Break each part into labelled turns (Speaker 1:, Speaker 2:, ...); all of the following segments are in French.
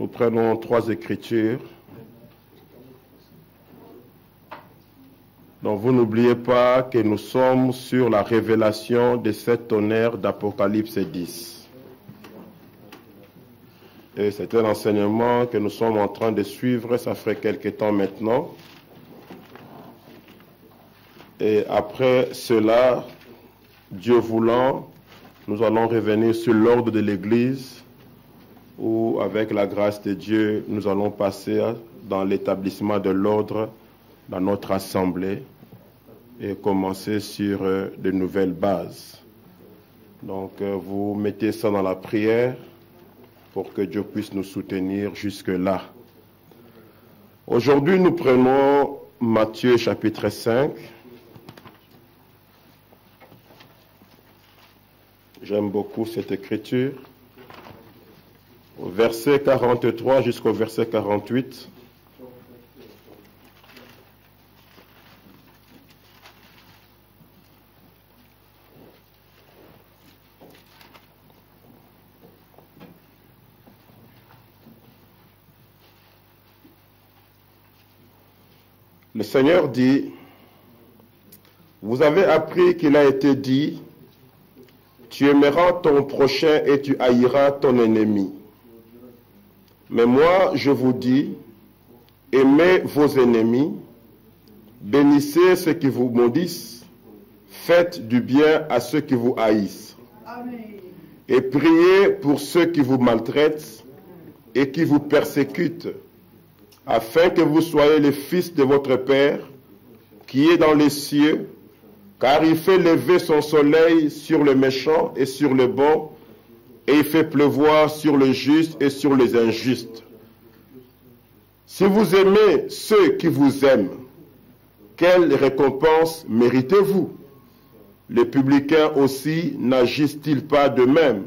Speaker 1: Nous prenons 3 écritures. Donc vous n'oubliez pas que nous sommes sur la révélation de 7 tonnerres d'Apocalypse 10. Et c'est un enseignement que nous sommes en train de suivre, ça fait quelque temps maintenant. Et après cela, Dieu voulant, nous allons revenir sur l'ordre de l'Église, où avec la grâce de Dieu, nous allons passer dans l'établissement de l'ordre dans notre assemblée et commencer sur de nouvelles bases. Donc vous mettez ça dans la prière pour que Dieu puisse nous soutenir jusque-là. Aujourd'hui, nous prenons Matthieu chapitre 5. J'aime beaucoup cette écriture. Au verset 43 jusqu'au verset 48. Le Seigneur dit, vous avez appris qu'il a été dit, tu aimeras ton prochain et tu haïras ton ennemi. Mais moi, je vous dis, aimez vos ennemis, bénissez ceux qui vous maudissent, faites du bien à ceux qui vous haïssent. Amen. Et priez pour ceux qui vous maltraitent et qui vous persécutent, afin que vous soyez les fils de votre Père, qui est dans les cieux, car il fait lever son soleil sur le méchant et sur le bon, et il fait pleuvoir sur les justes et sur les injustes. Si vous aimez ceux qui vous aiment, quelle récompense méritez-vous? Les publicains aussi n'agissent-ils pas de même?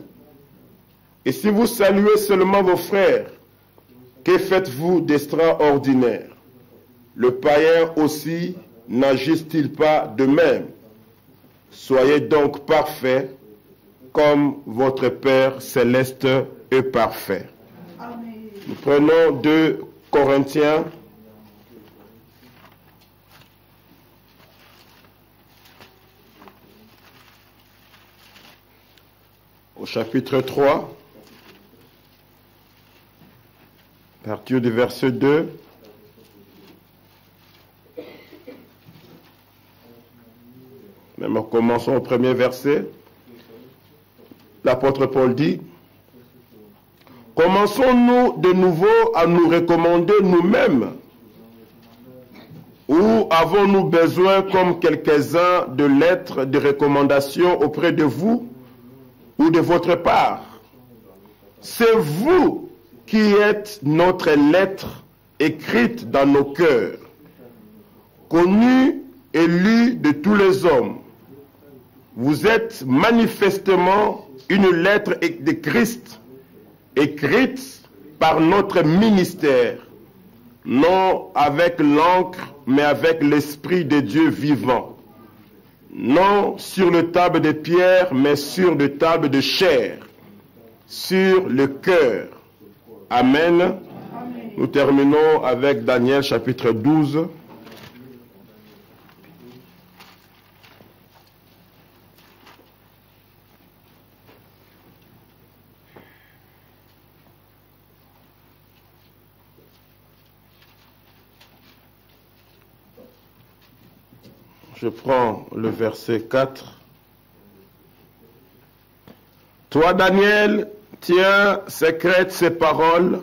Speaker 1: Et si vous saluez seulement vos frères, que faites-vous d'extraordinaire? Le païen aussi n'agissent-ils pas de même? Soyez donc parfaits, comme votre Père céleste est parfait. Amen. Nous prenons 2 Corinthiens. Au chapitre 3. À partir du verset 2. Même commençons au premier verset. L'apôtre Paul dit, commençons-nous de nouveau à nous recommander nous-mêmes, ou avons-nous besoin, comme quelques-uns, de lettres de recommandation auprès de vous ou de votre part? C'est vous qui êtes notre lettre écrite dans nos cœurs, connue et lue de tous les hommes. Vous êtes manifestement une lettre de Christ, écrite par notre ministère, non avec l'encre, mais avec l'Esprit de Dieu vivant, non sur le table de pierre, mais sur le table de chair, sur le cœur. Amen. Amen. Nous terminons avec Daniel chapitre 12. Je prends le verset 4. Toi, Daniel, tiens secrète ces paroles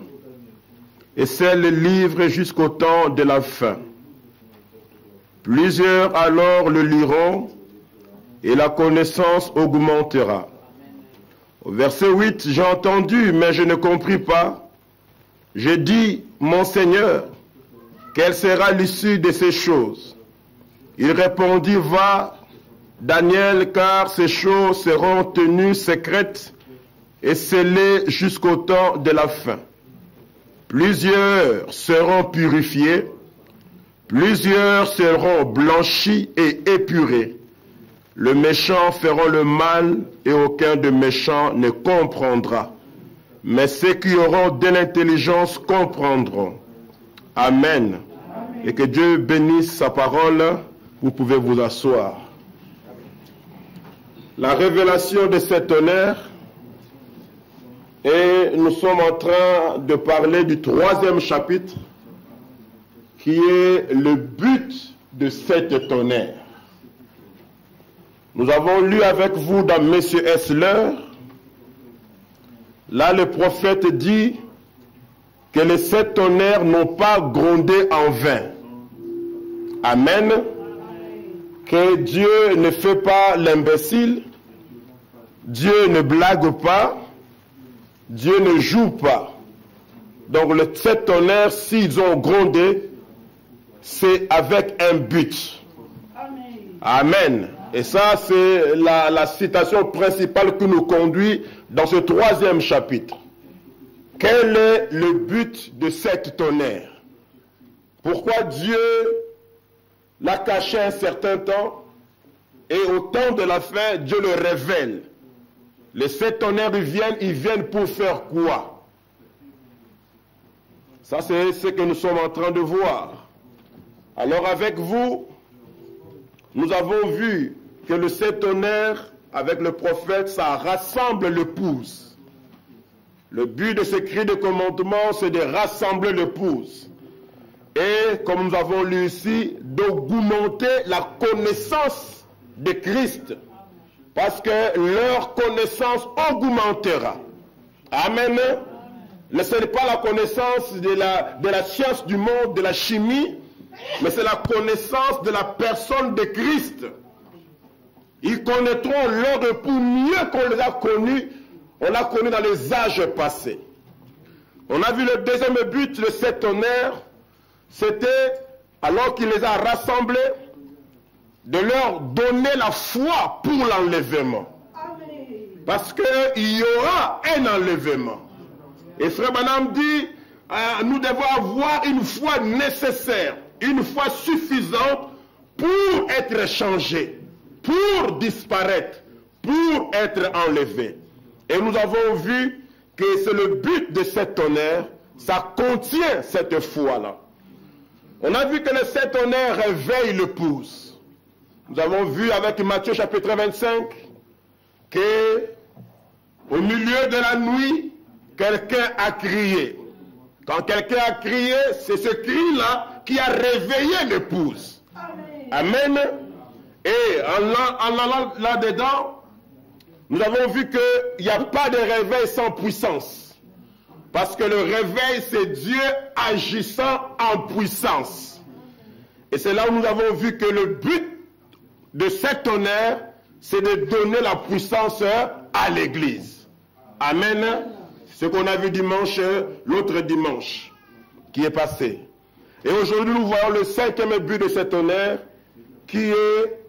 Speaker 1: et scelle le livre jusqu'au temps de la fin. Plusieurs alors le liront et la connaissance augmentera. Au verset 8, j'ai entendu, mais je ne compris pas. J'ai dit, mon Seigneur, quelle sera l'issue de ces choses? Il répondit, va, Daniel, car ces choses seront tenues secrètes et scellées jusqu'au temps de la fin. Plusieurs seront purifiés, plusieurs seront blanchis et épurés. Le méchant fera le mal et aucun de méchant ne comprendra. mais ceux qui auront de l'intelligence comprendront. Amen. Et que Dieu bénisse sa parole. Vous pouvez vous asseoir. La révélation de cet honneur, et nous sommes en train de parler du 3e chapitre, qui est le but de cet honneur. Nous avons lu avec vous dans M. Essler, là le prophète dit que les 7 honneurs n'ont pas grondé en vain. Amen. Que Dieu ne fait pas l'imbécile, Dieu ne blague pas, Dieu ne joue pas. Donc les 7 honneurs, s'ils ont grondé, c'est avec un but. Amen. Et ça, c'est la citation principale qui nous conduit dans ce 3e chapitre. Quel est le but de cet honneur? Pourquoi Dieu l'a caché un certain temps et au temps de la fin, Dieu le révèle? Les 7 honneurs, ils viennent pour faire quoi? Ça, c'est ce que nous sommes en train de voir. Alors avec vous, nous avons vu que le 7 honneurs, avec le prophète, ça rassemble l'épouse. Le but de ce cri de commandement, c'est de rassembler l'épouse. Et, comme nous avons lu ici, d'augmenter la connaissance de Christ. Parce que leur connaissance augmentera. Amen. Ce n'est pas la connaissance de la science du monde, de la chimie, mais c'est la connaissance de la personne de Christ. Ils connaîtront leur époux mieux qu'on les a connus. On l'a connu dans les âges passés. On a vu le deuxième but, le 7 honneurs. C'était, alors qu'il les a rassemblés, de leur donner la foi pour l'enlèvement. Parce qu'il y aura un enlèvement. Et Frère Branham dit, nous devons avoir une foi nécessaire, une foi suffisante pour être changés, pour disparaître, pour être enlevés. Et nous avons vu que c'est le but de cet honneur, ça contient cette foi-là. On a vu que le 7 honneurs réveille l'épouse. Nous avons vu avec Matthieu chapitre 25 que au milieu de la nuit, quelqu'un a crié. Quand quelqu'un a crié, c'est ce cri-là qui a réveillé l'épouse. Amen. Et en allant là-dedans, nous avons vu qu'il n'y a pas de réveil sans puissance. Parce que le réveil, c'est Dieu agissant en puissance. Et c'est là où nous avons vu que le but de cet honneur, c'est de donner la puissance à l'Église. Amen. Ce qu'on a vu dimanche, l'autre dimanche, qui est passé. Et aujourd'hui, nous voyons le 5e but de cet honneur, qui est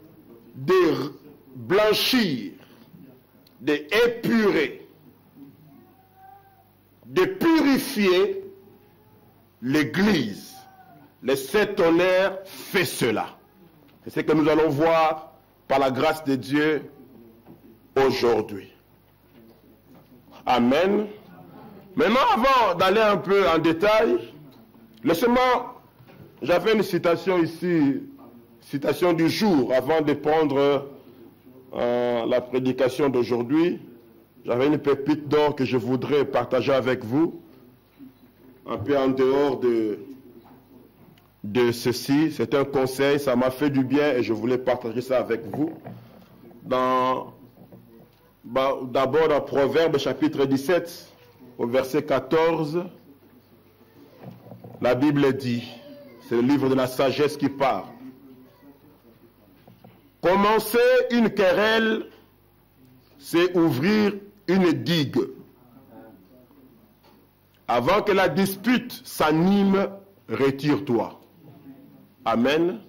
Speaker 1: de blanchir, d'épurer, de purifier l'Église. Le 7 honneurs fait cela. C'est ce que nous allons voir par la grâce de Dieu aujourd'hui. Amen. Maintenant, avant d'aller un peu en détail, laissez-moi, j'avais une citation ici, citation du jour, avant de prendre la prédication d'aujourd'hui. J'avais une pépite d'or que je voudrais partager avec vous, un peu en dehors de ceci. C'est un conseil, ça m'a fait du bien et je voulais partager ça avec vous. D'abord dans Proverbes chapitre 17, au verset 14, la Bible dit, c'est le livre de la sagesse qui parle. Commencer une querelle, c'est ouvrir une digue. Avant que la dispute s'anime, retire-toi. Amen.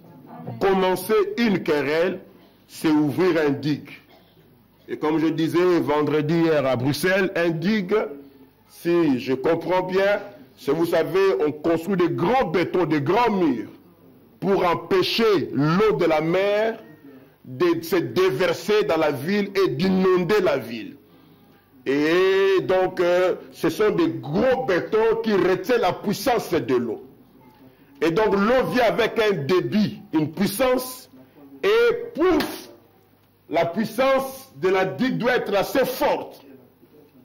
Speaker 1: Commencer une querelle, c'est ouvrir un digue. Et comme je disais vendredi hier à Bruxelles, un digue, si je comprends bien, c'est, vous savez, on construit des grands bétons, des grands murs, pour empêcher l'eau de la mer de se déverser dans la ville et d'inonder la ville. Et donc, ce sont des gros bétons qui retiennent la puissance de l'eau. Et donc, l'eau vient avec un débit, une puissance, et pouf, la puissance de la digue doit être assez forte,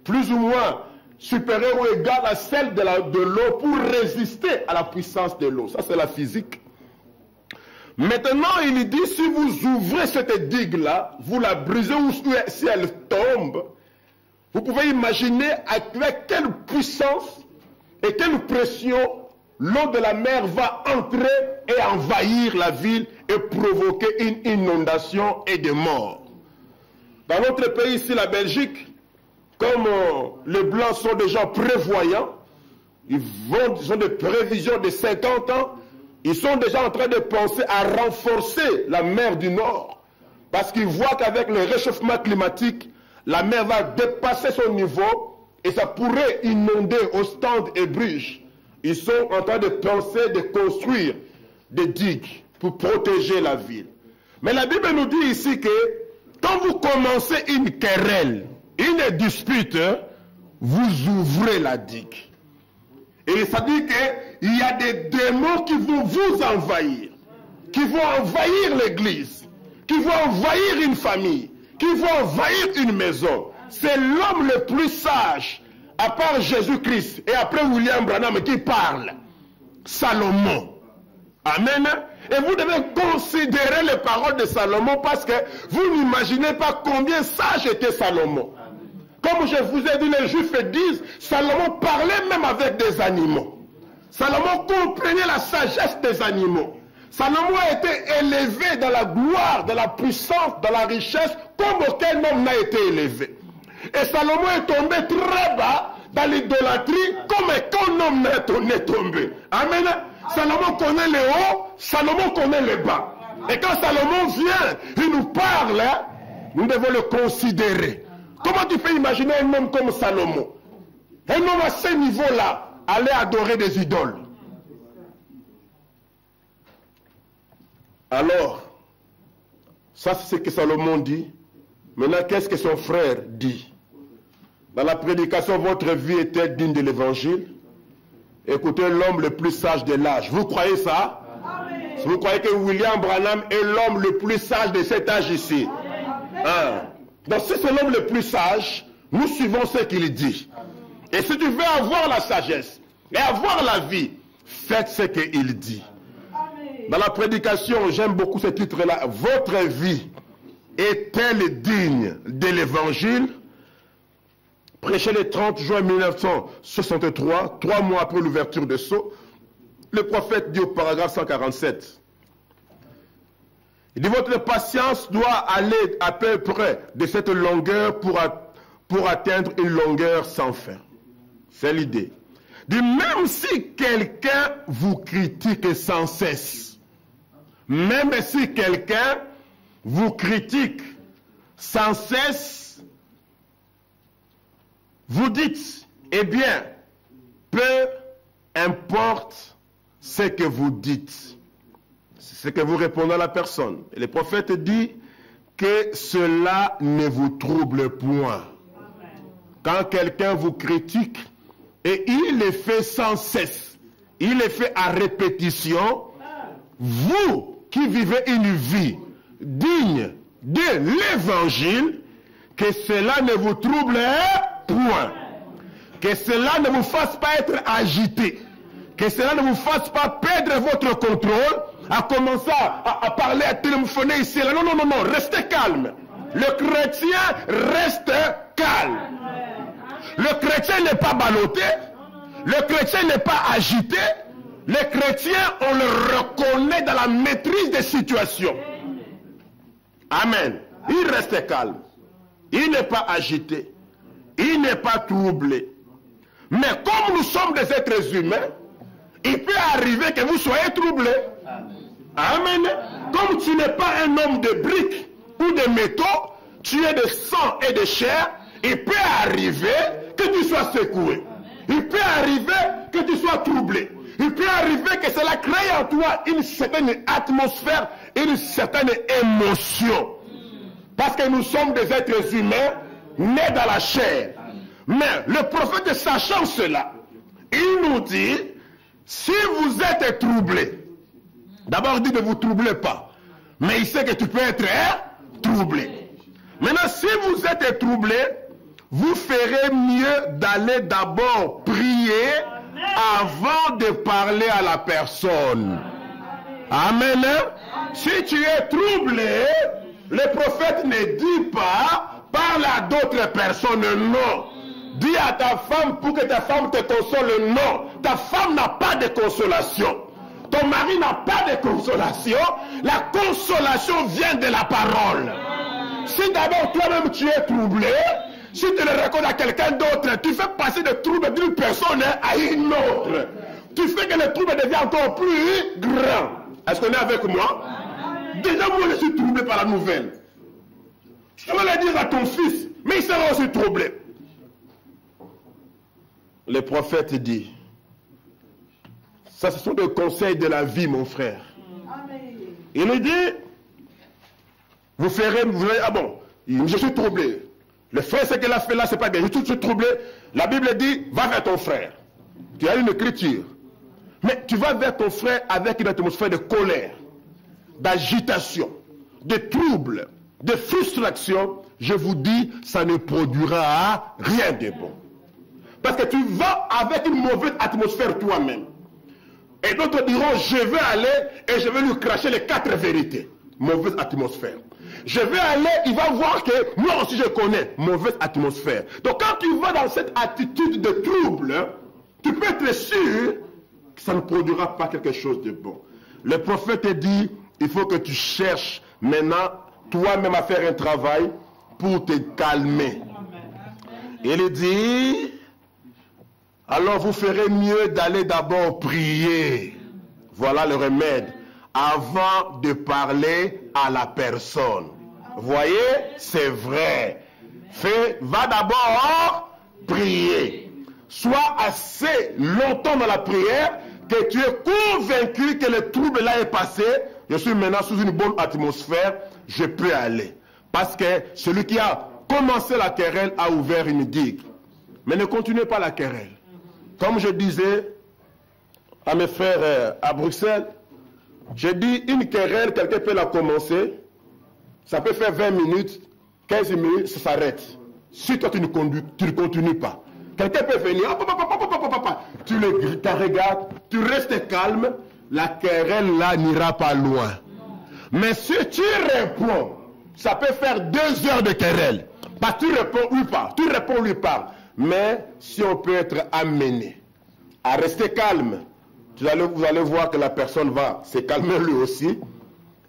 Speaker 1: plus ou moins supérieure ou égale à celle de l'eau pour résister à la puissance de l'eau. Ça, c'est la physique. Maintenant, il dit, si vous ouvrez cette digue-là, vous la brisez, ou si elle tombe, vous pouvez imaginer avec quelle puissance et quelle pression l'eau de la mer va entrer et envahir la ville et provoquer une inondation et des morts. Dans notre pays, ici, la Belgique, comme les Blancs sont des gens prévoyants, ils ont des prévisions de 50 ans, ils sont déjà en train de penser à renforcer la mer du Nord, parce qu'ils voient qu'avec le réchauffement climatique, la mer va dépasser son niveau et ça pourrait inonder Ostende et Bruges. Ils sont en train de penser de construire des digues pour protéger la ville. Mais la Bible nous dit ici que quand vous commencez une querelle, une dispute, vous ouvrez la digue. Et ça dit qu'il y a des démons qui vont vous envahir, qui vont envahir l'église, qui vont envahir une famille, qui vont envahir une maison. C'est l'homme le plus sage, à part Jésus-Christ et après William Branham qui parle, Salomon. Amen. Et vous devez considérer les paroles de Salomon parce que vous n'imaginez pas combien sage était Salomon. Comme je vous ai dit, les Juifs disent, Salomon parlait même avec des animaux. Salomon comprenait la sagesse des animaux. Salomon a été élevé dans la gloire, dans la puissance, dans la richesse, comme aucun homme n'a été élevé. Et Salomon est tombé très bas dans l'idolâtrie, comme aucun homme n'est tombé. Amen. Salomon connaît le haut, Salomon connaît le bas. Et quand Salomon vient, il nous parle, nous devons le considérer. Comment tu peux imaginer un homme comme Salomon? Un homme à ce niveau-là, aller adorer des idoles. Alors, ça c'est ce que Salomon dit. Maintenant, qu'est-ce que son frère dit? Dans la prédication, votre vie était digne de l'évangile. Écoutez l'homme le plus sage de l'âge. Vous croyez ça? Amen. Vous croyez que William Branham est l'homme le plus sage de cet âge ici? Hein? Donc si c'est l'homme le plus sage, nous suivons ce qu'il dit. Et si tu veux avoir la sagesse et avoir la vie, faites ce qu'il dit. Dans la prédication, j'aime beaucoup ce titre-là. Votre vie est-elle digne de l'évangile? Prêché le 30 juin 1963, 3 mois après l'ouverture de Sceaux, le prophète dit au paragraphe 147. Il dit, votre patience doit aller à peu près de cette longueur pour atteindre une longueur sans fin. C'est l'idée. Il dit, même si quelqu'un vous critique sans cesse, même si quelqu'un vous critique sans cesse, vous dites, eh bien, peu importe ce que vous dites. C'est ce que vous répondez à la personne. Et le prophète dit que cela ne vous trouble point. Quand quelqu'un vous critique, et il le fait sans cesse, il le fait à répétition, vous qui vivez une vie digne de l'évangile, que cela ne vous trouble point. Que cela ne vous fasse pas être agité. Que cela ne vous fasse pas perdre votre contrôle, à commencer à parler, à téléphoner ici. Là. Non, non, non, non, restez calme. Le chrétien reste calme. Le chrétien n'est pas ballotté. Le chrétien n'est pas agité. Les chrétiens, on le reconnaît dans la maîtrise des situations. Amen. Il reste calme. Il n'est pas agité. Il n'est pas troublé. Mais comme nous sommes des êtres humains, il peut arriver que vous soyez troublés. Amen. Comme tu n'es pas un homme de briques ou de métaux, tu es de sang et de chair, il peut arriver que tu sois secoué. Il peut arriver que tu sois troublé. Il peut arriver que cela crée en toi une certaine atmosphère, une certaine émotion. Parce que nous sommes des êtres humains nés dans la chair. Mais le prophète, sachant cela, il nous dit, si vous êtes troublés, d'abord il dit ne vous troublez pas, mais il sait que tu peux être troublé. Maintenant, si vous êtes troublés, vous ferez mieux d'aller d'abord prier avant de parler à la personne. Amen. Si tu es troublé, le prophète ne dit pas parle à d'autres personnes, non. Dis à ta femme pour que ta femme te console, non. Ta femme n'a pas de consolation. Ton mari n'a pas de consolation. La consolation vient de la parole. Si d'abord toi-même tu es troublé, si tu le racontes à quelqu'un d'autre, tu fais passer le trouble d'une personne à une autre. Tu fais que le trouble devient encore plus grand. Est-ce qu'on est avec moi? Déjà moi je suis troublé par la nouvelle. Je vais le dire à ton fils, mais il sera aussi troublé. Le prophète dit, ça ce sont des conseils de la vie mon frère. Il dit, vous ferez, ah bon, je suis troublé. Le frère, ce qu'il a fait là, c'est pas bien. Je suis troublé. La Bible dit, va vers ton frère. Tu as une écriture. Mais tu vas vers ton frère avec une atmosphère de colère, d'agitation, de trouble, de frustration. Je vous dis, ça ne produira rien de bon. Parce que tu vas avec une mauvaise atmosphère toi-même. Et d'autres diront, je vais aller et je vais lui cracher les 4 vérités. Mauvaise atmosphère. Je vais aller, il va voir que moi aussi je connais. Mauvaise atmosphère. Donc quand tu vas dans cette attitude de trouble, tu peux être sûr que ça ne produira pas quelque chose de bon. Le prophète dit, il faut que tu cherches maintenant toi-même à faire un travail pour te calmer. Il dit, alors vous ferez mieux d'aller d'abord prier. Voilà le remède. Avant de parler à la personne. Voyez, c'est vrai. Va d'abord prier. Sois assez longtemps dans la prière que tu es convaincu que le trouble là est passé. Je suis maintenant sous une bonne atmosphère. Je peux aller. Parce que celui qui a commencé la querelle a ouvert une digue. Mais ne continuez pas la querelle. Comme je disais à mes frères à Bruxelles, j'ai dit, une querelle, quelqu'un peut la commencer, ça peut faire 20 minutes, 15 minutes, ça s'arrête. Si toi tu ne continues pas, quelqu'un peut venir, tu le regardes, tu restes calme, la querelle là n'ira pas loin. Mais si tu réponds, ça peut faire 2 heures de querelle. Parce que tu réponds, lui parle, tu réponds, lui parle. Mais si on peut être amené à rester calme, vous allez voir que la personne va se calmer lui aussi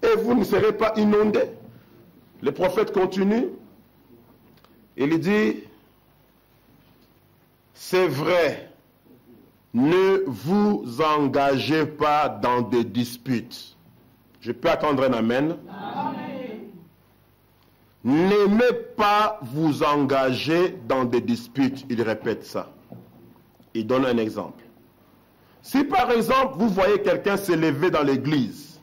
Speaker 1: et vous ne serez pas inondé. Le prophète continue. Il dit, c'est vrai, ne vous engagez pas dans des disputes. Je peux attendre un amen. N'aimez pas vous engager dans des disputes. Il répète ça. Il donne un exemple. Si par exemple, vous voyez quelqu'un se lever dans l'église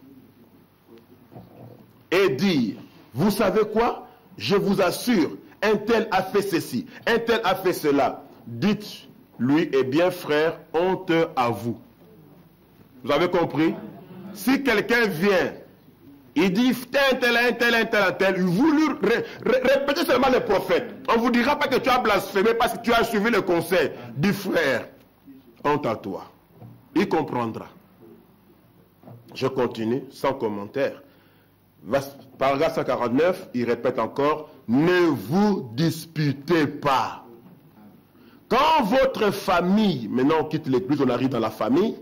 Speaker 1: et dire, vous savez quoi? Je vous assure, un tel a fait ceci, un tel a fait cela. Dites-lui, eh bien frère, honte à vous. Vous avez compris? Si quelqu'un vient, il dit, un tel, vous lui répétez seulement le prophète. On ne vous dira pas que tu as blasphémé parce que tu as suivi le conseil. Dis frère, honte à toi. Il comprendra. Je continue, sans commentaire. Paragraphe 149, il répète encore, ne vous disputez pas. Quand votre famille, maintenant on quitte l'église, on arrive dans la famille,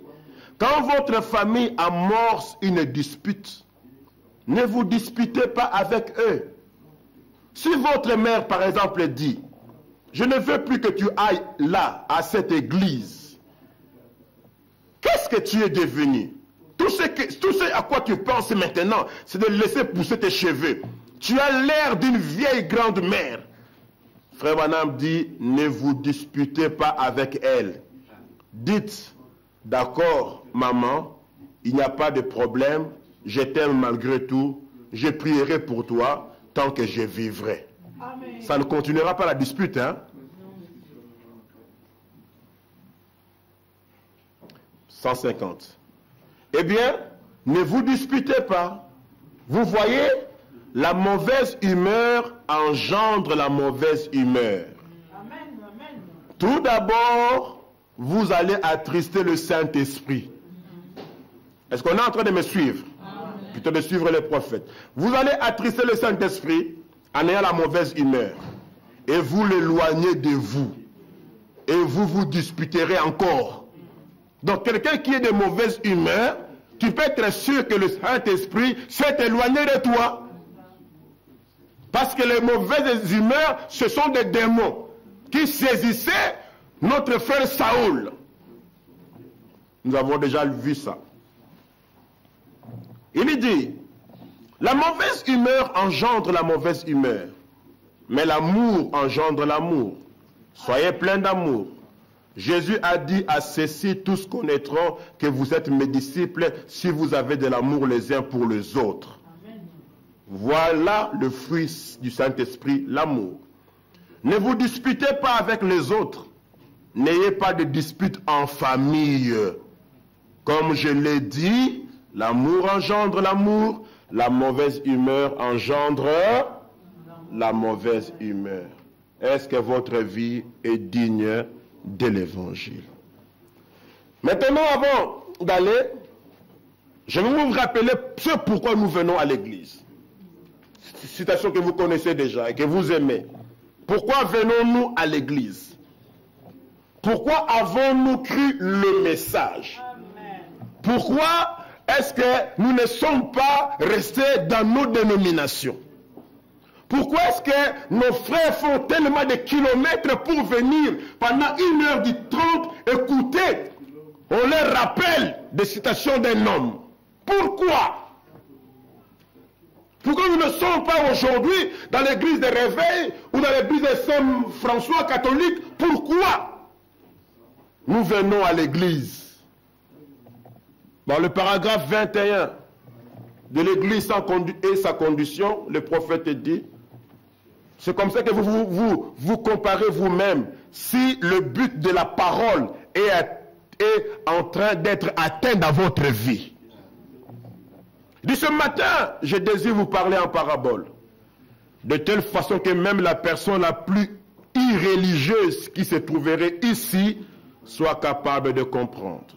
Speaker 1: quand votre famille amorce une dispute, ne vous disputez pas avec eux. Si votre mère, par exemple, dit, je ne veux plus que tu ailles là, à cette église, qu'est-ce que tu es devenu? Tout ce à quoi tu penses maintenant, c'est de laisser pousser tes cheveux. Tu as l'air d'une vieille grande-mère. Frère Branham dit, ne vous disputez pas avec elle. Dites, d'accord, maman, il n'y a pas de problème, je t'aime malgré tout, je prierai pour toi tant que je vivrai. Amen. Ça ne continuera pas la dispute, hein? 150. Eh bien, ne vous disputez pas. Vous voyez, la mauvaise humeur engendre la mauvaise humeur. Tout d'abord, vous allez attrister le Saint-Esprit. Est-ce qu'on est en train de me suivre? Plutôt de suivre les prophètes. Vous allez attrister le Saint-Esprit en ayant la mauvaise humeur. Et vous l'éloignez de vous. Et vous vous disputerez encore. Donc quelqu'un qui est de mauvaise humeur, tu peux être sûr que le Saint-Esprit s'est éloigné de toi. Parce que les mauvaises humeurs, ce sont des démons qui saisissaient notre frère Saoul. Nous avons déjà vu ça. Il dit, la mauvaise humeur engendre la mauvaise humeur, mais l'amour engendre l'amour. Soyez pleins d'amour. Jésus a dit à ceux-ci, tous connaîtront que vous êtes mes disciples si vous avez de l'amour les uns pour les autres. Amen. Voilà le fruit du Saint-Esprit, l'amour. Ne vous disputez pas avec les autres. N'ayez pas de disputes en famille. Comme je l'ai dit, l'amour engendre l'amour, la mauvaise humeur engendre la mauvaise humeur. Est-ce que votre vie est digne de l'évangile? Maintenant, avant d'aller, je vais vous rappeler ce pourquoi nous venons à l'église. Citation que vous connaissez déjà et que vous aimez. Pourquoi venons-nous à l'église? Pourquoi avons-nous cru le message? Pourquoi est-ce que nous ne sommes pas restés dans nos dénominations? Pourquoi est-ce que nos frères font tellement de kilomètres pour venir pendant 1h30 écouter? On leur rappelle des citations d'un homme. Pourquoi? Pourquoi nous ne sommes pas aujourd'hui dans l'église de réveil ou dans l'église de Saint-François catholique? Pourquoi? Nous venons à l'église. Dans le paragraphe 21 de l'église et sa condition, le prophète dit, c'est comme ça que vous comparez vous-même si le but de la parole est en train d'être atteint dans votre vie. Il dit, ce matin, je désire vous parler en parabole, de telle façon que même la personne la plus irreligieuse qui se trouverait ici soit capable de comprendre.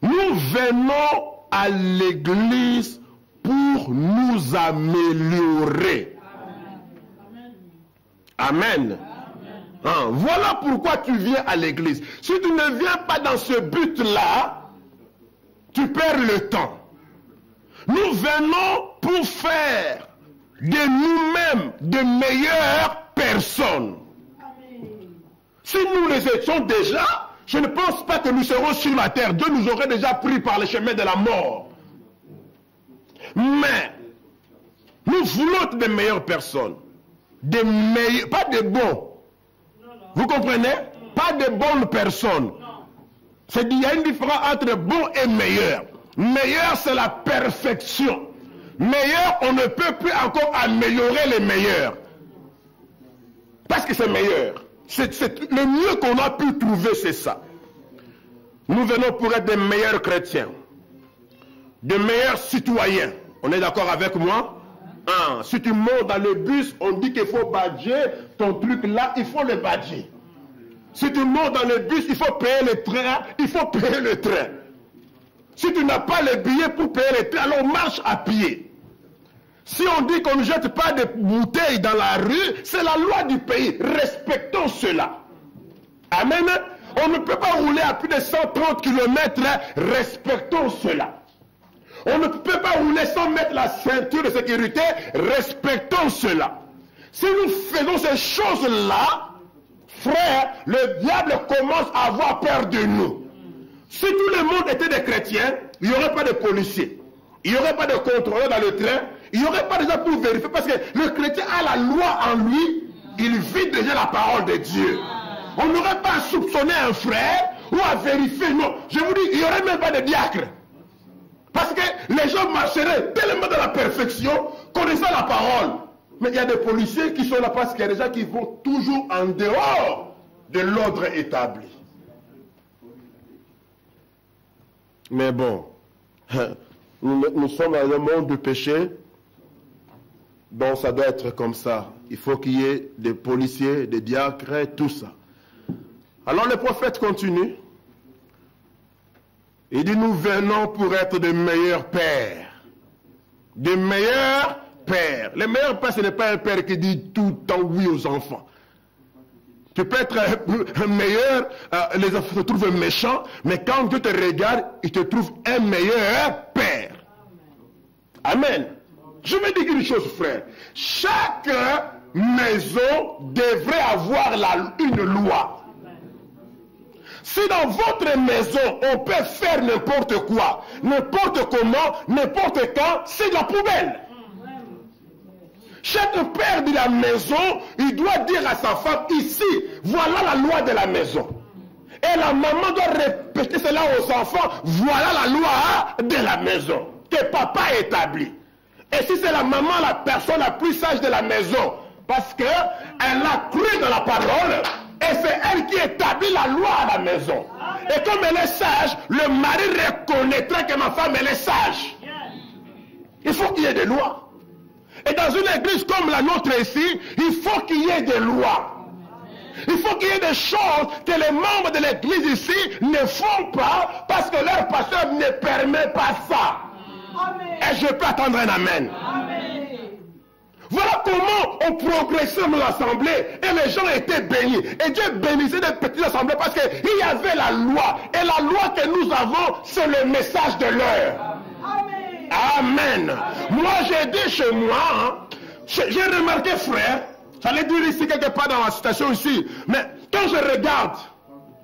Speaker 1: Nous venons à l'église pour nous améliorer. Amen. Hein, voilà pourquoi tu viens à l'église. Si tu ne viens pas dans ce but-là, tu perds le temps. Nous venons pour faire de nous-mêmes de meilleures personnes. Si nous les étions déjà, je ne pense pas que nous serons sur la terre. Dieu nous aurait déjà pris par le chemin de la mort. Mais, nous voulons être de meilleures personnes. Pas de bons. Vous comprenez? Pas de bonnes personnes. Il y a une différence entre bon et meilleur. Meilleur, c'est la perfection. Meilleur, on ne peut plus encore améliorer les meilleurs. Parce que c'est meilleur. Le mieux qu'on a pu trouver, c'est ça. Nous venons pour être des meilleurs chrétiens. De meilleurs citoyens. On est d'accord avec moi? Si tu montes dans le bus, on dit qu'il faut badger ton truc là, il faut le badger. Si tu montes dans le bus, il faut payer le train, il faut payer le train. Si tu n'as pas le billet pour payer le train, alors marche à pied. Si on dit qu'on ne jette pas de bouteilles dans la rue, c'est la loi du pays. Respectons cela. Amen. On ne peut pas rouler à plus de 130 km. Respectons cela. On ne peut pas rouler sans mettre la ceinture de sécurité. Respectons cela. Si nous faisons ces choses-là, frère, le diable commence à avoir peur de nous. Si tout le monde était des chrétiens, il n'y aurait pas de policiers. Il n'y aurait pas de contrôleur dans le train. Il n'y aurait pas déjà pour vérifier. Parce que le chrétien a la loi en lui. Il vit déjà la parole de Dieu. On n'aurait pas à soupçonner un frère ou à vérifier. Non, je vous dis, il n'y aurait même pas de diacre. Parce que les gens marcheraient tellement dans la perfection, connaissant la parole. Mais il y a des policiers qui sont là parce qu'il y a des gens qui vont toujours en dehors de l'ordre établi. Mais bon, nous sommes dans un monde du péché, donc ça doit être comme ça. Il faut qu'il y ait des policiers, des diacres, tout ça. Alors le prophète continue. Il dit, nous venons pour être de meilleurs pères. De meilleurs pères. Le meilleur père, ce n'est pas un père qui dit tout le temps oui aux enfants. Tu peux être un meilleur, les enfants te trouvent méchants, mais quand Dieu te regarde, il te trouve un meilleur père. Amen. Je vais dire une chose, frère. Chaque maison devrait avoir une loi. Si dans votre maison, on peut faire n'importe quoi, n'importe comment, n'importe quand, c'est de la poubelle. Chaque père de la maison, il doit dire à sa femme, ici, voilà la loi de la maison. Et la maman doit répéter cela aux enfants, voilà la loi de la maison, que papa a établie. Et si c'est la maman, la personne la plus sage de la maison, parce qu'elle a cru dans la parole, et c'est elle qui établit la loi à la maison. Et comme elle est sage, le mari reconnaîtra que ma femme, elle est sage. Il faut qu'il y ait des lois. Et dans une église comme la nôtre ici, il faut qu'il y ait des lois. Il faut qu'il y ait des choses que les membres de l'église ici ne font pas parce que leur pasteur ne permet pas ça. Amen. Et je peux attendre un amen. Amen. Voilà comment on progressait dans l'assemblée et les gens étaient bénis. Et Dieu bénissait des petites assemblées parce qu'il y avait la loi. Et la loi que nous avons, c'est le message de l'heure. Amen. Amen. Moi, j'ai dit chez moi, j'ai remarqué, frère, j'allais dire ici quelque part dans la citation ici, mais quand je regarde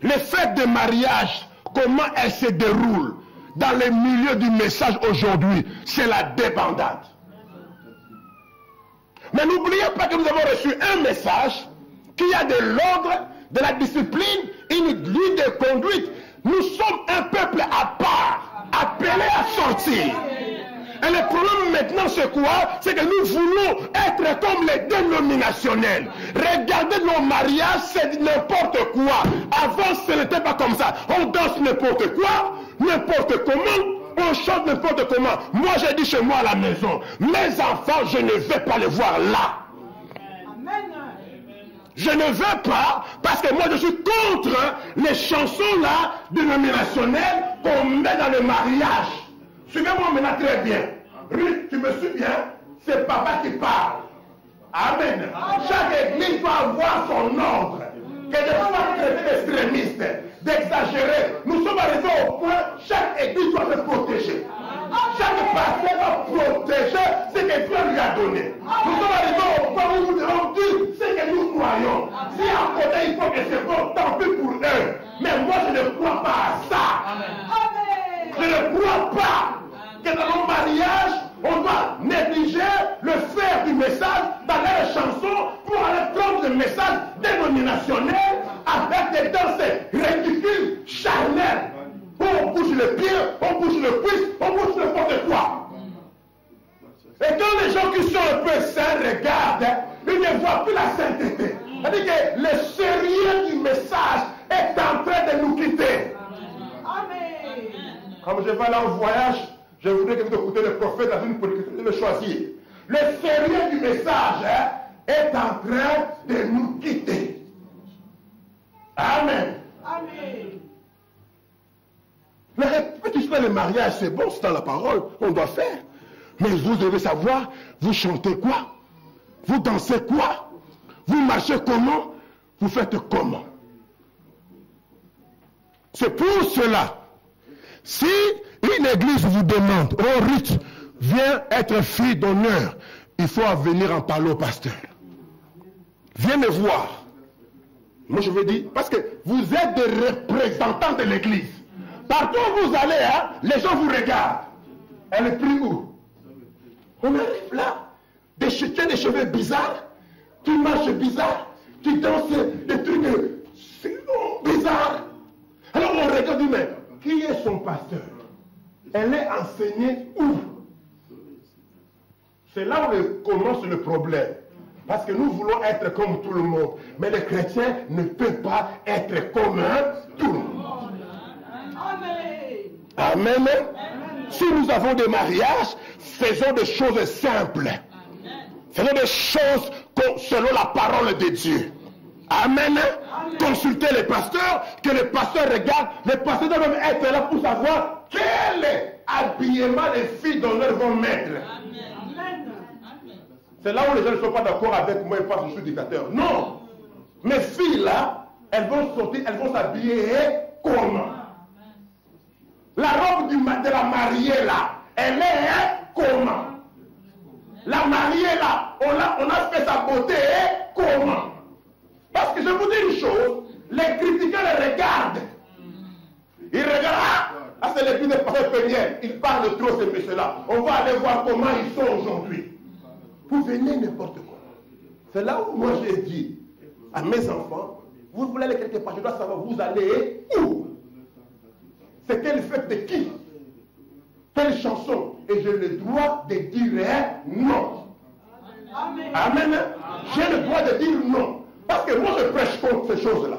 Speaker 1: les fêtes de mariage, comment elles se déroulent dans les milieux du message aujourd'hui, c'est la débandade. Mais n'oubliez pas que nous avons reçu un message, qu'il y a de l'ordre, de la discipline, une ligne de conduite. Nous sommes un peuple à part, appelé à sortir. Et le problème maintenant c'est quoi? C'est que nous voulons être comme les dénominationnels. Regardez nos mariages, c'est n'importe quoi. Avant ce n'était pas comme ça. On danse n'importe quoi, n'importe comment. On chante n'importe comment. Moi, j'ai dit chez moi à la maison, mes enfants, je ne vais pas les voir là. Amen. Je ne veux pas, parce que moi, je suis contre les chansons là, dénominationnelles, qu'on met dans le mariage. Suivez-moi maintenant très bien. Ruth, tu me suis bien? C'est papa qui parle. Amen. Chaque église doit avoir son ordre. Que des femmes extrémistes, d'exagérer. Nous sommes arrivés au point, chaque église doit se protéger. Chaque pasteur doit protéger ce que Dieu lui a donné. Nous sommes arrivés au point où nous devons dire ce que nous croyons. Si à côté il faut que c'est bon, tant pis pour eux. Mais moi je ne crois pas à ça. Je ne crois pas que dans nos mariages, on doit négliger le faire du message dans les chansons pour aller prendre le message dénominationnel avec des danses ridicules, charnelles. On bouge le pied, on bouge le cuisse, on bouge n'importe quoi. Et quand les gens qui sont un peu sains regardent, ils ne voient plus la sainteté. C'est-à-dire que le sérieux du message est en train de nous quitter. Amen. Comme je vais aller en voyage, je voudrais que vous écoutez le prophète dans une politique de le choisir. Le sérieux du message est en train de nous quitter. Amen. Amen. La répétition dans le mariage, c'est bon, c'est dans la parole, on doit faire. Mais vous devez savoir, vous chantez quoi? Vous dansez quoi? Vous marchez comment? Vous faites comment? C'est pour cela. Si une église vous demande, oh Ruth, viens être fille d'honneur, il faut venir en parler au pasteur. Viens me voir. Moi je veux dire, parce que vous êtes des représentants de l'église. Partout où vous allez, hein, les gens vous regardent. Elle est pris où? On arrive là, tu as des cheveux bizarres, tu marches bizarre, tu danses des trucs bizarres. Alors on regarde, mais qui est son pasteur? Elle est enseignée où? C'est là où commence le problème. Parce que nous voulons être comme tout le monde. Mais les chrétiens ne peuvent pas être comme tout le monde. Amen. Amen. Si nous avons des mariages, faisons des choses simples. Faisons des choses selon la parole de Dieu. Amen. Consultez les pasteurs, que les pasteurs regardent. Les pasteurs doivent même être là pour savoir quel habillement les filles d'honneur vont mettre. C'est là où les gens ne sont pas d'accord avec moi et pensent que je suis dictateur. Non. Mes filles là, elles vont sortir, elles vont s'habiller comment? La robe de la mariée là, elle est comment? La mariée là, on a fait sa beauté comment? Parce que je vous dis une chose, les critiquants les regardent. Ils regardent, ah c'est l'église de Pasteur Péniel, ils parlent trop ces messieurs-là. On va aller voir comment ils sont aujourd'hui. Vous venez n'importe quoi. C'est là où moi j'ai dit à mes enfants, vous voulez aller quelque part, je dois savoir vous allez où? C'est quelle fête de qui? Quelle chanson? Et j'ai le droit de dire non. Amen. Amen. J'ai le droit de dire non. Parce que moi je prêche contre ces choses-là.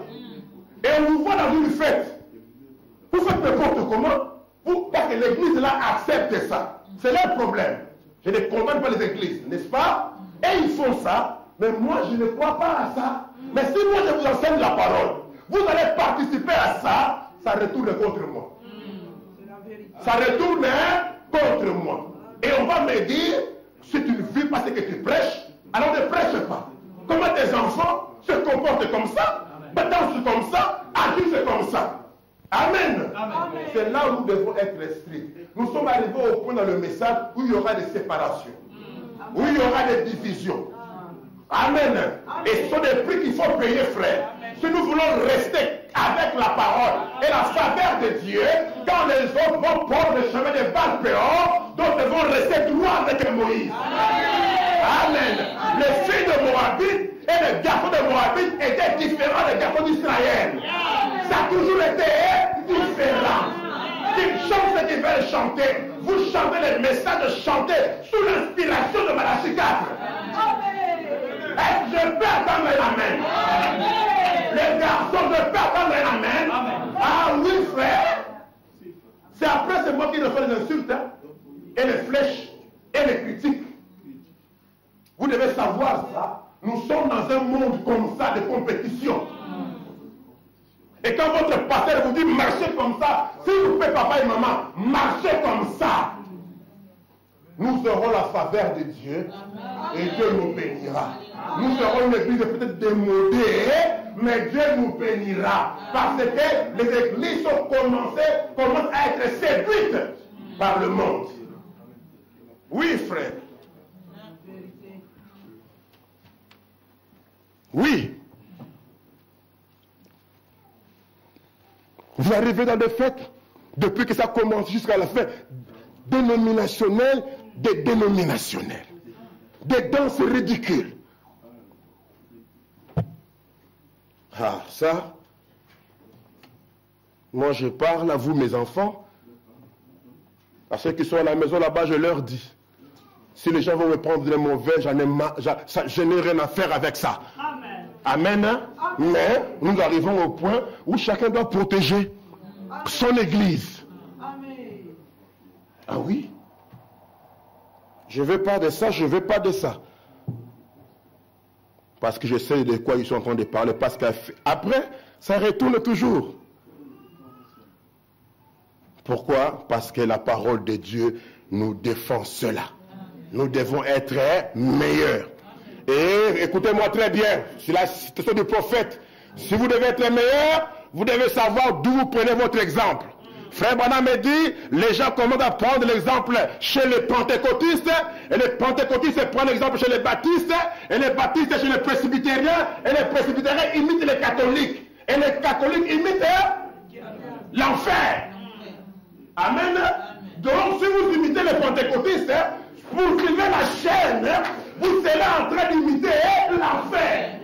Speaker 1: Et on vous voit dans une fête. Vous faites n'importe comment. Parce que l'église là accepte ça. C'est leur problème. Je ne condamne pas les églises, n'est-ce pas? Et ils font ça. Mais moi je ne crois pas à ça. Mais si moi je vous enseigne la parole, vous allez participer à ça, ça retourne contre moi. Ça retourne contre moi. Et on va me dire, si tu vis parce que tu prêches, alors ne prêche pas. Comment tes enfants se comportent comme ça, dansent comme ça, agissent comme ça. Amen. C'est là où nous devons être stricts. Nous sommes arrivés au point dans le message où il y aura des séparations, où il y aura des divisions. Amen. Et ce sont des prix qu'il faut payer, frère. Si nous voulons rester avec la parole et la faveur de Dieu, quand les autres vont prendre le chemin des Baal-Péor, d'autres vont rester droits avec Moïse. Amen. Les filles de Moabit et les garçons de Moabit étaient différents des garçons d'Israël. Ça a toujours été différent. Ils chantent ce qu'ils veulent chanter. Vous chantez les messages de chanter sous l'inspiration de Malachie 4. Est-ce que je peux attendre un amen? Les garçons, je peux attendre un amen? Ah oui, frère. C'est après, c'est moi qui reçois les insultes, hein, et les flèches, et les critiques. Vous devez savoir ça. Nous sommes dans un monde comme ça de compétition. Et quand votre pasteur vous dit marchez comme ça, si vous faites papa et maman, marchez comme ça, nous aurons la faveur de Dieu et Dieu nous bénira. Nous serons une église peut-être démodée, mais Dieu nous bénira. Parce que les églises commencent à être séduites par le monde. Oui, frère. Oui. Vous arrivez dans des fêtes, depuis que ça commence jusqu'à la fin, dénominationnelles, des dénominationnels. Des danses ridicules. Ah, ça, moi je parle à vous mes enfants, à ceux qui sont à la maison là-bas, je leur dis, si les gens vont me prendre des mauvais, je n'ai rien à faire avec ça. Amen. Amen. Mais nous arrivons au point où chacun doit protéger son église. Amen. Ah oui. Je ne veux pas de ça, je ne veux pas de ça. Parce que je sais de quoi ils sont en train de parler. Parce qu'après, ça retourne toujours. Pourquoi? Parce que la parole de Dieu nous défend cela. Nous devons être meilleurs. Et écoutez-moi très bien, c'est la citation du prophète. Si vous devez être meilleur, vous devez savoir d'où vous prenez votre exemple. Frère Branham me dit, les gens commencent à prendre l'exemple chez les pentecôtistes, et les pentecôtistes prennent l'exemple chez les baptistes, et les baptistes chez les presbytériens, et les presbytériens imitent les catholiques, et les catholiques imitent l'enfer. Amen. Donc si vous imitez les pentecôtistes, pour suivre la chaîne, vous serez en train d'imiter l'enfer.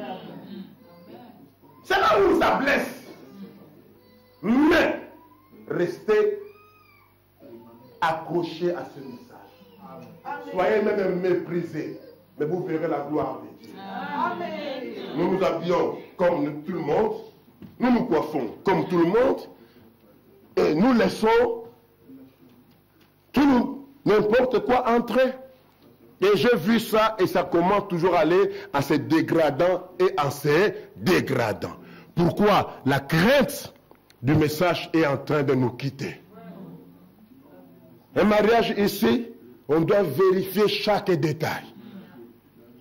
Speaker 1: C'est là où ça blesse. Mais restez accrochés à ce message. Soyez même méprisés, mais vous verrez la gloire de Dieu. Nous nous habillons comme tout le monde, nous nous coiffons comme tout le monde, et nous laissons N'importe quoi entrait. Et j'ai vu ça et ça commence toujours à aller en se dégradant et en se dégradant. Pourquoi? La crainte du message est en train de nous quitter. Un mariage ici, on doit vérifier chaque détail.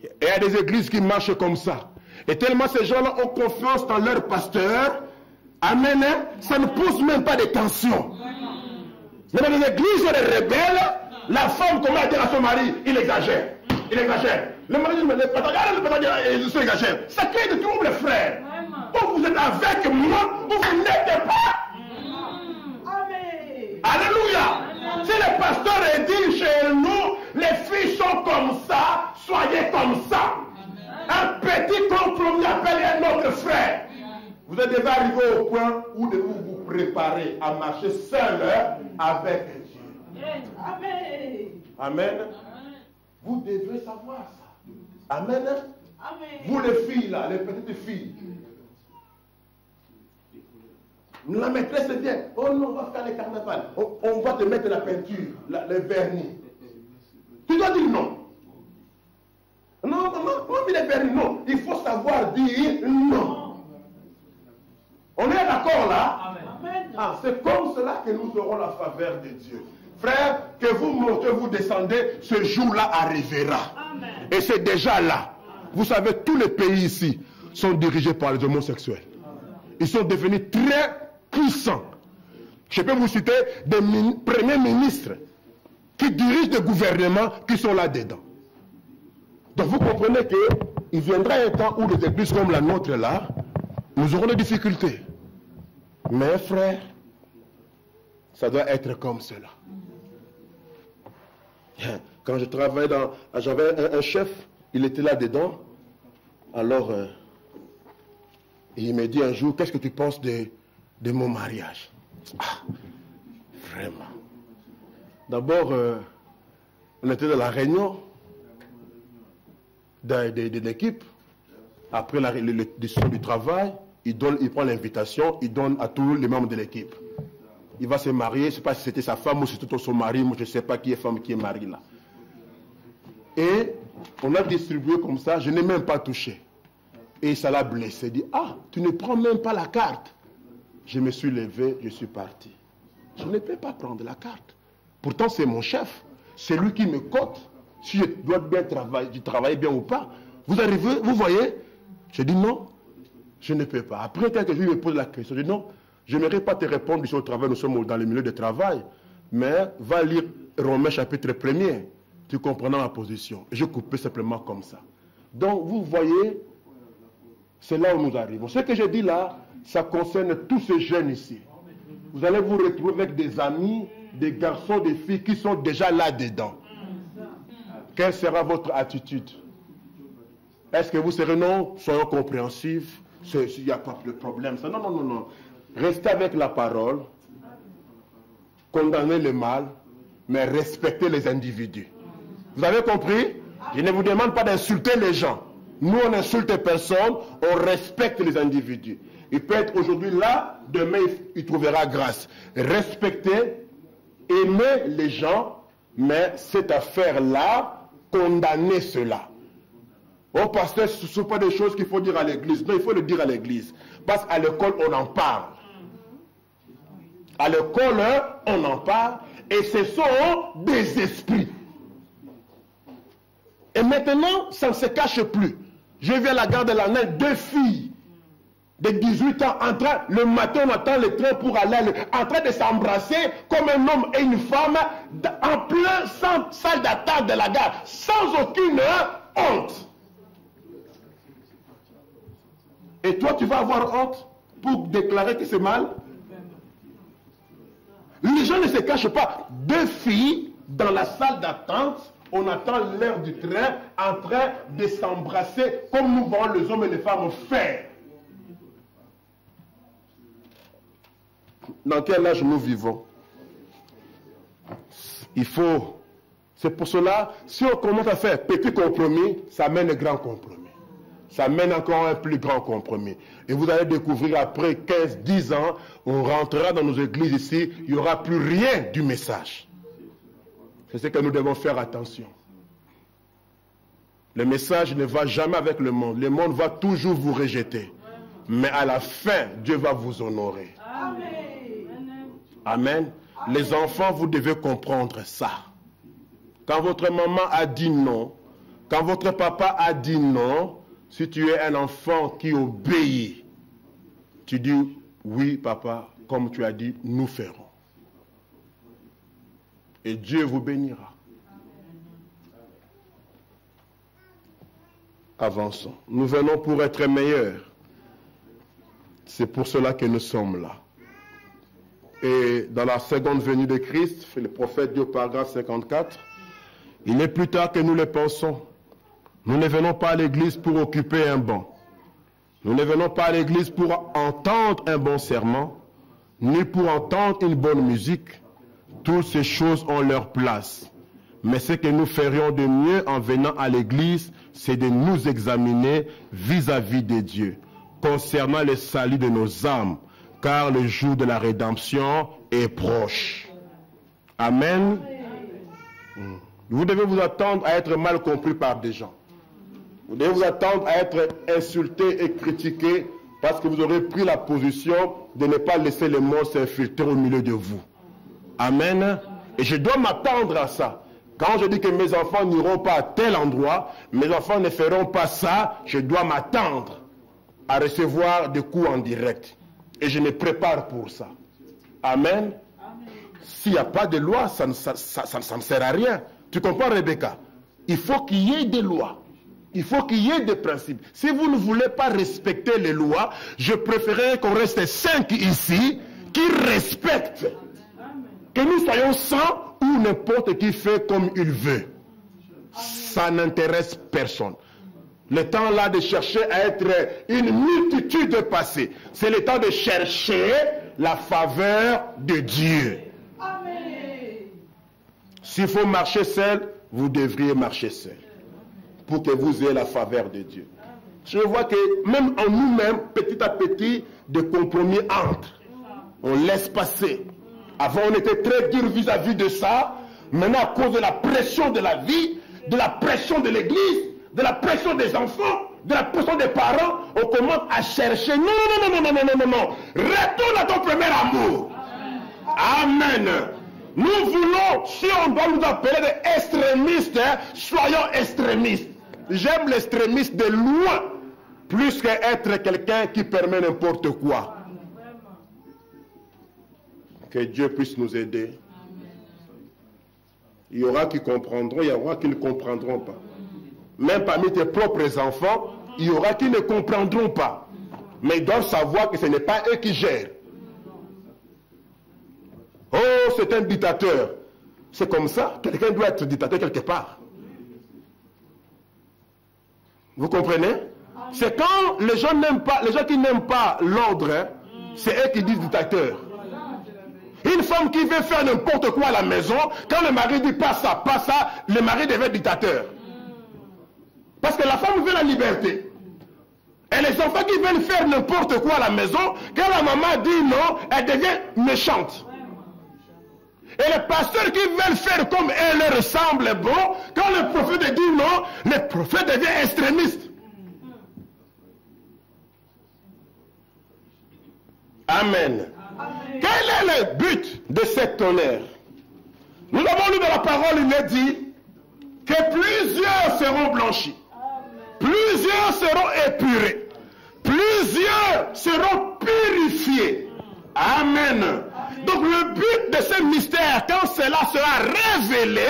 Speaker 1: Et il y a des églises qui marchent comme ça. Et tellement ces gens-là ont confiance dans leur pasteur, amen, ça ne pose même pas de tension. Mais dans les églises, les rebelles, la femme commence à dire à son mari, il exagère. Il exagère. Le mari dit, mais le pasteur exagère. Ça crée de troubles, frère. Ou vous êtes avec moi, ou vous n'êtes pas. Alléluia. Si le pasteur dit chez nous, les filles sont comme ça, soyez comme ça. Un petit compromis appelle un autre frère. Vous êtes déjà arrivé au point où vous vous préparez à marcher seul avec Dieu. Amen. Amen. Vous devez savoir ça. Amen. Amen. Vous les filles là, les petites filles. La maîtresse vient. Oh non, on va faire le carnaval. On va te mettre la peinture, le vernis. Tu dois dire non. Non, mais les vernis, non. Il faut savoir dire non. On est d'accord là? Amen. Ah, c'est comme cela que nous aurons la faveur de Dieu. Frère, que vous montez, vous descendez, ce jour-là arrivera. Amen. Et c'est déjà là. Vous savez, tous les pays ici sont dirigés par les homosexuels. Ils sont devenus très puissants. Je peux vous citer des premiers ministres qui dirigent des gouvernements qui sont là-dedans. Donc vous comprenez qu'il viendra un temps où les églises comme la nôtre là, nous aurons des difficultés. Mais frère, ça doit être comme cela. Quand je travaillais j'avais un chef, il était là-dedans. Alors, il me dit un jour, qu'est-ce que tu penses de mon mariage? Ah, vraiment. D'abord, on était dans la réunion de l'équipe. Après la décision du travail, il prend l'invitation, il donne à tous les membres de l'équipe. Il va se marier, je ne sais pas si c'était sa femme ou si c'était son mari, moi je ne sais pas qui est femme, qui est mari là. Et on a distribué comme ça, je n'ai même pas touché. Et ça l'a blessé, il dit, ah, tu ne prends même pas la carte. Je me suis levé, je suis parti. Je ne peux pas prendre la carte. Pourtant c'est mon chef, c'est lui qui me cote. Si je dois bien travailler bien ou pas. Vous arrivez, vous voyez? Je dis non, je ne peux pas. Après, quelques jours, il me pose la question. Je dis non, je n'aimerais pas te répondre sur le travail, nous sommes dans le milieu de travail. Mais va lire Romains chapitre 1er. Tu comprendras ma position. Je coupais simplement comme ça. Donc, vous voyez, c'est là où nous arrivons. Ce que je dis là, ça concerne tous ces jeunes ici. Vous allez vous retrouver avec des amis, des garçons, des filles qui sont déjà là-dedans. Quelle sera votre attitude? Est-ce que vous serez non, soyons compréhensifs, il n'y a pas de problème. Ça, non, non, non, non. Restez avec la parole, condamnez le mal, mais respectez les individus. Vous avez compris? Je ne vous demande pas d'insulter les gens. Nous, on n'insulte personne, on respecte les individus. Il peut être aujourd'hui là, demain, il trouvera grâce. Respectez, aimez les gens, mais cette affaire-là, condamnez cela. Oh, pasteur, ce ne sont pas des choses qu'il faut dire à l'église. Non, il faut le dire à l'église. Parce qu'à l'école, on en parle. À l'école, on en parle. Et ce sont des esprits. Et maintenant, ça ne se cache plus. Je vais à la gare de la Naine, 2 filles de 18 ans, le matin, on attend le train pour aller, en train de s'embrasser comme un homme et une femme, en plein salle d'attente de la gare, sans aucune honte. Et toi, tu vas avoir honte pour déclarer que c'est mal? Les gens ne se cachent pas. 2 filles dans la salle d'attente, on attend l'heure du train, en train de s'embrasser comme nous voyons les hommes et les femmes faire. Dans quel âge nous vivons? Il faut... C'est pour cela, si on commence à faire petit compromis, ça mène un grand compromis. Ça mène encore un plus grand compromis. Et vous allez découvrir après 15, 10 ans, on rentrera dans nos églises ici, il n'y aura plus rien du message. C'est ce que nous devons faire attention. Le message ne va jamais avec le monde. Le monde va toujours vous rejeter. Mais à la fin, Dieu va vous honorer. Amen. Amen. Les enfants, vous devez comprendre ça. Quand votre maman a dit non, quand votre papa a dit non, si tu es un enfant qui obéit, tu dis oui papa, comme tu as dit, nous ferons. Et Dieu vous bénira. Avançons. Nous venons pour être meilleurs. C'est pour cela que nous sommes là. Et dans la seconde venue de Christ, le prophète dit au paragraphe 54, il est plus tard que nous le pensons. Nous ne venons pas à l'église pour occuper un banc. Nous ne venons pas à l'église pour entendre un bon serment, ni pour entendre une bonne musique. Toutes ces choses ont leur place. Mais ce que nous ferions de mieux en venant à l'église, c'est de nous examiner vis-à-vis de Dieu, concernant le salut de nos âmes, car le jour de la rédemption est proche. Amen. Vous devez vous attendre à être mal compris par des gens. Vous devez vous attendre à être insulté et critiqué parce que vous aurez pris la position de ne pas laisser le monde s'infiltrer au milieu de vous. Amen. Et je dois m'attendre à ça. Quand je dis que mes enfants n'iront pas à tel endroit, mes enfants ne feront pas ça, je dois m'attendre à recevoir des coups en direct. Et je me prépare pour ça. Amen. S'il n'y a pas de loi, ça ne sert à rien. Tu comprends, Rebecca? Il faut qu'il y ait des lois. Il faut qu'il y ait des principes. Si vous ne voulez pas respecter les lois, je préférerais qu'on reste 5 ici qui respectent. Que nous soyons 100 ou n'importe qui fait comme il veut. Ça n'intéresse personne. Le temps là de chercher à être une multitude passée. C'est le temps de chercher la faveur de Dieu. S'il faut marcher seul, vous devriez marcher seul. Pour que vous ayez la faveur de Dieu. Je vois que même en nous-mêmes, petit à petit, des compromis entrent. On laisse passer. Avant, on était très dur vis-à-vis de ça. Maintenant, à cause de la pression de la vie, de la pression de l'église, de la pression des enfants, de la pression des parents, on commence à chercher. Non. Retourne à ton premier amour. Amen. Nous voulons, si on doit nous appeler des extrémistes, soyons extrémistes. J'aime l'extrémiste de loin, plus qu'être quelqu'un qui permet n'importe quoi. Que Dieu puisse nous aider. Il y aura qui comprendront, il y aura qui ne comprendront pas. Même parmi tes propres enfants, il y aura qui ne comprendront pas. Mais ils doivent savoir que ce n'est pas eux qui gèrent. Oh, c'est un dictateur. C'est comme ça. Quelqu'un doit être dictateur quelque part. Vous comprenez? C'est quand les gens n'aiment pas, les gens qui n'aiment pas l'ordre, c'est eux qui disent dictateur. Une femme qui veut faire n'importe quoi à la maison, quand le mari dit pas ça, le mari devient dictateur. Parce que la femme veut la liberté. Et les enfants qui veulent faire n'importe quoi à la maison, quand la maman dit non, elle devient méchante. Et les pasteurs qui veulent faire comme elle leur ressemble, bon, quand le prophète dit non, le prophète devient extrémiste. Amen. Quel est le but de cette tonnerre? Nous avons lu dans la parole, il est dit que plusieurs seront blanchis, plusieurs seront épurés, plusieurs seront purifiés. Amen. Donc le but de ce mystère, quand cela sera révélé,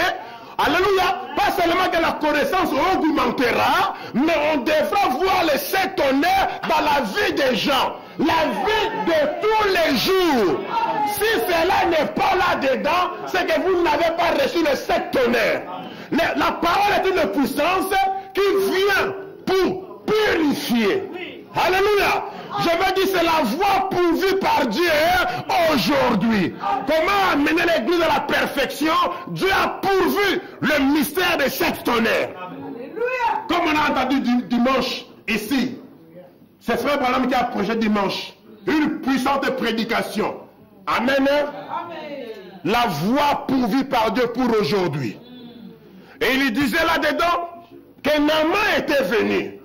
Speaker 1: alléluia, pas seulement que la connaissance augmentera, mais on devra voir les sept tonnerres dans la vie des gens, la vie de tous les jours. Si cela n'est pas là-dedans, c'est que vous n'avez pas reçu les sept tonnerres. La parole est une puissance qui vient pour purifier. Alléluia. Je veux dire, c'est la voie pourvue par Dieu aujourd'hui. Comment amener l'église à la perfection? Dieu a pourvu le mystère de cette tonnerre. Comme on a entendu dimanche ici. C'est frère Branham qui a prêché dimanche. Une puissante prédication. Amen. la voie pourvue par Dieu pour aujourd'hui. Et il disait là-dedans que Naaman était venu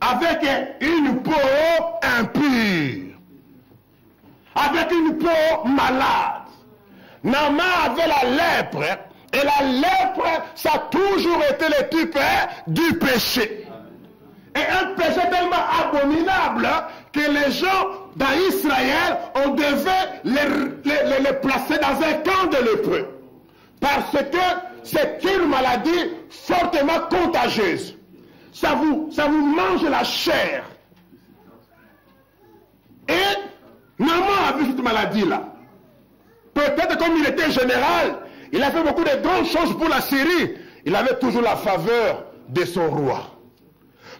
Speaker 1: avec une peau impure, avec une peau malade. Naaman avait la lèpre, et la lèpre, ça a toujours été le type du péché. Et un péché tellement abominable que les gens dans Israël, on devait les placer dans un camp de lépreux. Parce que c'est une maladie fortement contagieuse. Ça vous mange la chair. Et Naaman a vu cette maladie-là. Peut-être comme il était général, il a fait beaucoup de grandes choses pour la Syrie. Il avait toujours la faveur de son roi.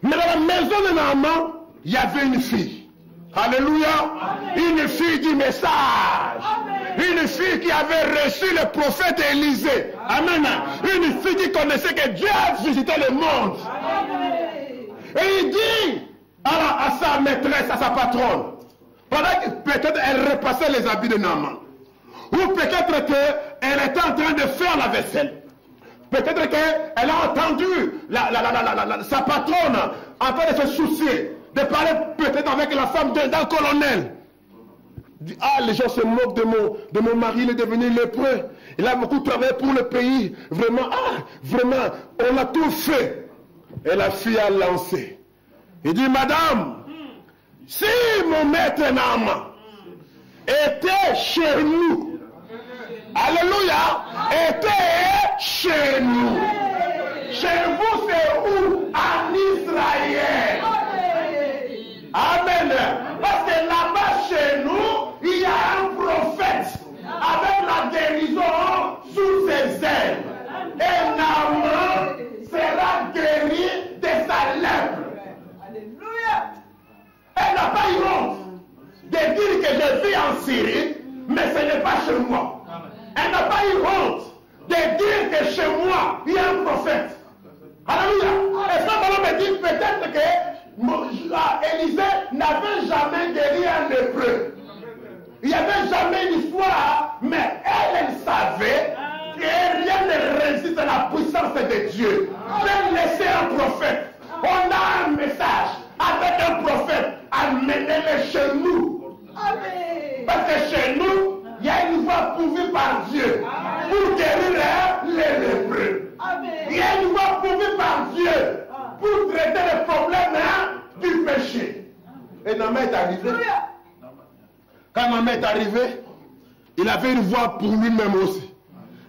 Speaker 1: Mais dans la maison de Naaman, il y avait une fille. Alléluia. Une fille du message. Une fille qui avait reçu le prophète Élisée. Amen. Une fille qui connaissait que Dieu a visité le monde. Et il dit à sa maîtresse, à sa patronne, pendant que peut-être elle repassait les habits de Naaman, ou peut-être qu'elle était en train de faire la vaisselle, peut-être qu'elle a entendu sa patronne en train de se soucier, de parler peut-être avec la femme d'un colonel. Ah, les gens se moquent de mon mari, il est devenu lépreux. Il a beaucoup travaillé pour le pays. Vraiment, on a tout fait. Et la fille a lancé. Il dit, madame, si mon maître Naaman était chez nous, alléluia, était chez nous. Chez vous, c'est où? En Israël. Amen. Parce que là-bas, chez nous, il y a un prophète avec la guérison sous ses ailes. Et Naaman sera guéri de sa lèpre. Alléluia. Elle n'a pas eu honte de dire que je vis en Syrie, mais ce n'est pas chez moi. Elle n'a pas eu honte de dire que chez moi, il y a un prophète. Alléluia. Et ça, on me dit peut-être que Élisée n'avait jamais guéri un lépreux. Il n'y avait jamais une histoire, mais elle savait que rien ne résiste à la puissance de Dieu. J'ai laissé un prophète. On a un message avec un prophète. Amenez-le chez nous. Parce que chez nous, il y a une voie pourvue par Dieu pour guérir les lépreux. Il y a une voie pourvue par Dieu pour traiter les problèmes du péché. Et Naaman est arrivé. Quand Naaman est arrivé, il avait une voie pour lui-même aussi.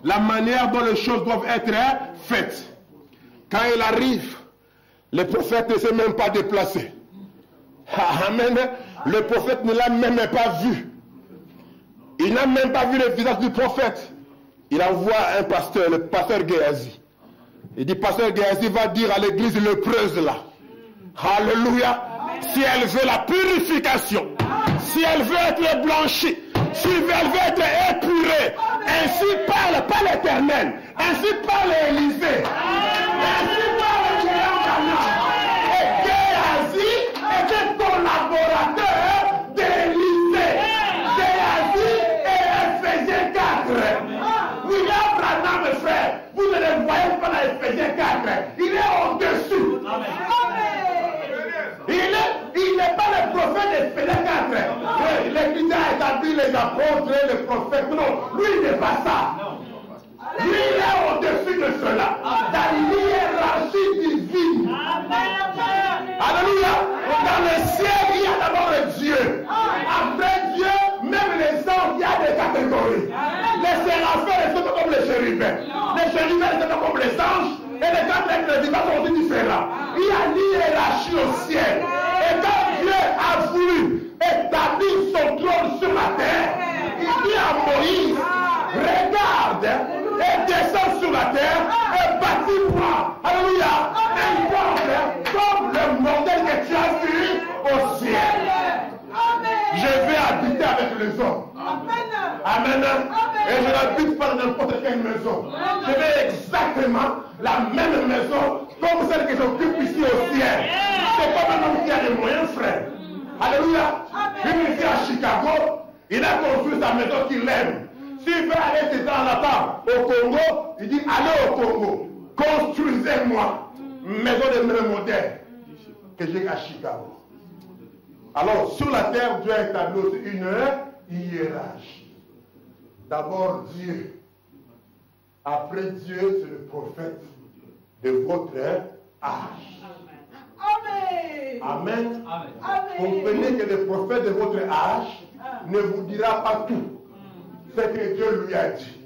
Speaker 1: La manière dont les choses doivent être faites. Quand il arrive, le prophète ne s'est même pas déplacé. Amen. Le prophète ne l'a même pas vu. Il n'a même pas vu le visage du prophète. Il envoie un pasteur, le pasteur Géasi. Il dit, pasteur Géasi va dire à l'église lépreuse là. Alléluia. Si elle veut la purification, si elle veut être blanchie, si elle veut être épurée, ainsi parle pas l'Éternel, ainsi parle Élisée, ainsi parle Jéhovah. Et Géasi était collaborateur d'Élisée. Géasi est Éphésiens 4. William Branham, mes frères, vous ne le voyez pas dans Éphésiens 4. Il est au-dessus. Il n'est pas le prophète d'Éphésiens 4. L'Église a établi les apôtres et les prophètes. Non, lui il n'est pas ça. Lui il est au-dessus de cela. Dans l'hiérarchie divine. Alléluia. Dans le ciel, il y a d'abord le Dieu. Après Dieu, même les anges, il y a des catégories. Les séraphins sont comme les chérubins. Les chérubins sont comme les anges. Et les quatre êtres vivants sont aussi différents. Il y a l'hiérarchie au ciel. Et quand Dieu a voulu établir son trône sur la terre, il dit à Moïse, regarde et descends sur la terre et bâtis-moi, alléluia, un temple comme le modèle que tu as vu au ciel. Je vais habiter avec les hommes. Amen. Et je n'habite pas dans n'importe quelle maison. Je vais exactement la même maison comme celle que j'occupe ici au ciel. C'est pas un homme qui a des moyens, frère. Alléluia. Une ici à Chicago, il a construit sa maison qu'il aime. S'il veut aller dans la table au Congo, il dit allez au Congo, construisez-moi une maison de même modèle que j'ai à Chicago. Alors sur la terre, Dieu a établi aussi une hiérarchie. D'abord Dieu. Après Dieu, c'est le prophète de votre âge.
Speaker 2: Amen.
Speaker 1: Amen.
Speaker 2: Amen.
Speaker 1: Comprenez que le prophète de votre âge ne vous dira pas tout ce que Dieu lui a dit.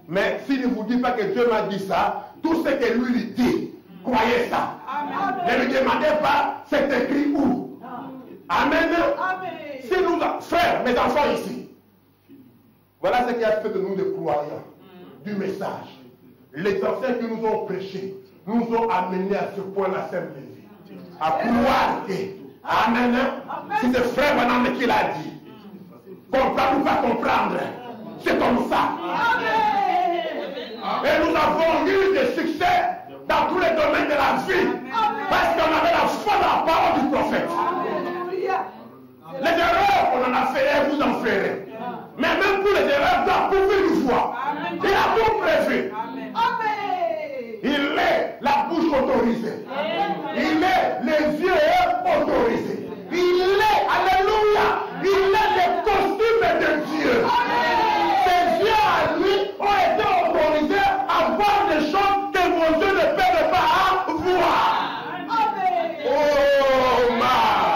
Speaker 1: Mais s'il ne vous dit pas que Dieu m'a dit ça, tout ce que lui dit, croyez ça.
Speaker 2: Amen.
Speaker 1: Ne lui demandez pas c'est écrit où. Amen.
Speaker 2: Amen.
Speaker 1: Si nous, frères, mes enfants ici, voilà ce qui a fait de nous des croyants du message. Les anciens qui nous ont prêchés nous ont amenés à ce point la Sainte Lévie. À croire que, amen, c'est le frère Branham qui l'a dit. Comprendre ou pas comprendre, c'est comme ça. Et nous avons eu des succès dans tous les domaines de la vie. Parce qu'on avait la foi dans la parole du prophète. Les erreurs, on en a fait et vous en ferez. Mais même pour les erreurs, Dieu a prouvé une fois. Il a tout prévu. Il est la bouche autorisée. Il est les yeux autorisés. Il est, alléluia, il est le costume de Dieu. Ses yeux à lui ont été autorisés à voir des choses que vos yeux ne peuvent pas voir. Oh, man.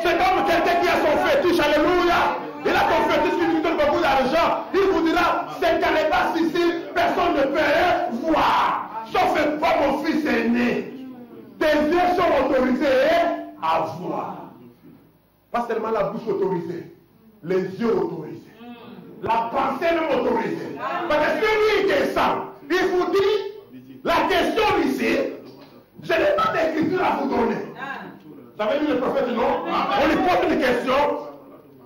Speaker 1: C'est comme quelqu'un qui a son fétiche, alléluia. Il a son fétiche qui lui donne beaucoup d'argent. Il vous dira, c'est qu'elle n'est pas ici, personne ne peut voir. Sauf que toi, mon fils aîné, tes yeux sont autorisés à voir. Pas seulement la bouche autorisée, les yeux autorisés. La pensée même autorisée. Parce que celui qui descend, il vous dit, la question ici, je n'ai pas d'écriture à vous donner. Vous avez vu le prophète, non? On lui pose une question,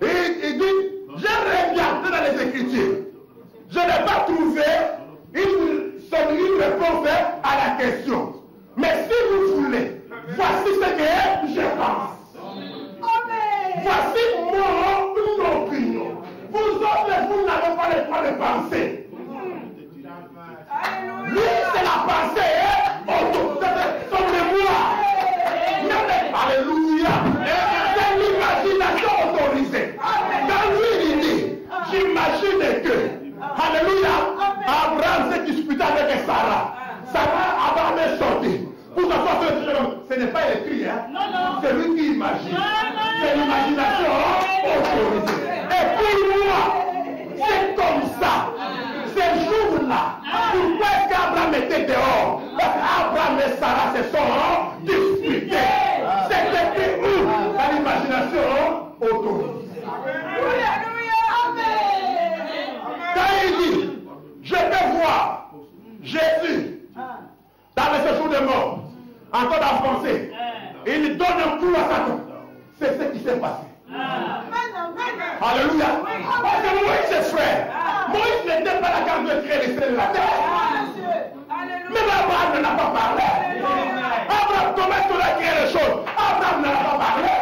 Speaker 1: et il dit, j'ai regardé dans les Écritures. Je n'ai pas trouvé une réponse à la question. Mais si vous voulez, voici ce que je pense. Voici mon opinion. Vous autres, vous n'avez pas le droit de penser. Lui, c'est la pensée, son mémoire. Alléluia. C'est l'imagination autorisée. Quand lui, il dit, j'imagine que, alléluia, Abraham s'est disputé avec Sarah. Sarah, Abraham est sorti. Pour savoir ce n'est pas écrit, hein? C'est lui qui imagine. C'est l'imagination autorisée. Et pour moi, c'est comme ça. Ces jours-là, pourquoi est-ce qu'Abraham était dehors? Parce qu'Abraham et Sarah se sont disputés. C'est écrit où? Dans l'imagination autorisée. Quand il dit, je peux voir Jésus dans le séjour de mort, en train d'enfoncer, il donne un coup à Satan. C'est ce qui s'est passé. Alléluia. Parce que Moïse est frère. Moïse n'était pas là quand Dieu créé les cieux et la terre. Même Abraham n'a pas parlé. Abraham, comment est-ce qu'on a créé les choses? Abraham n'a pas parlé.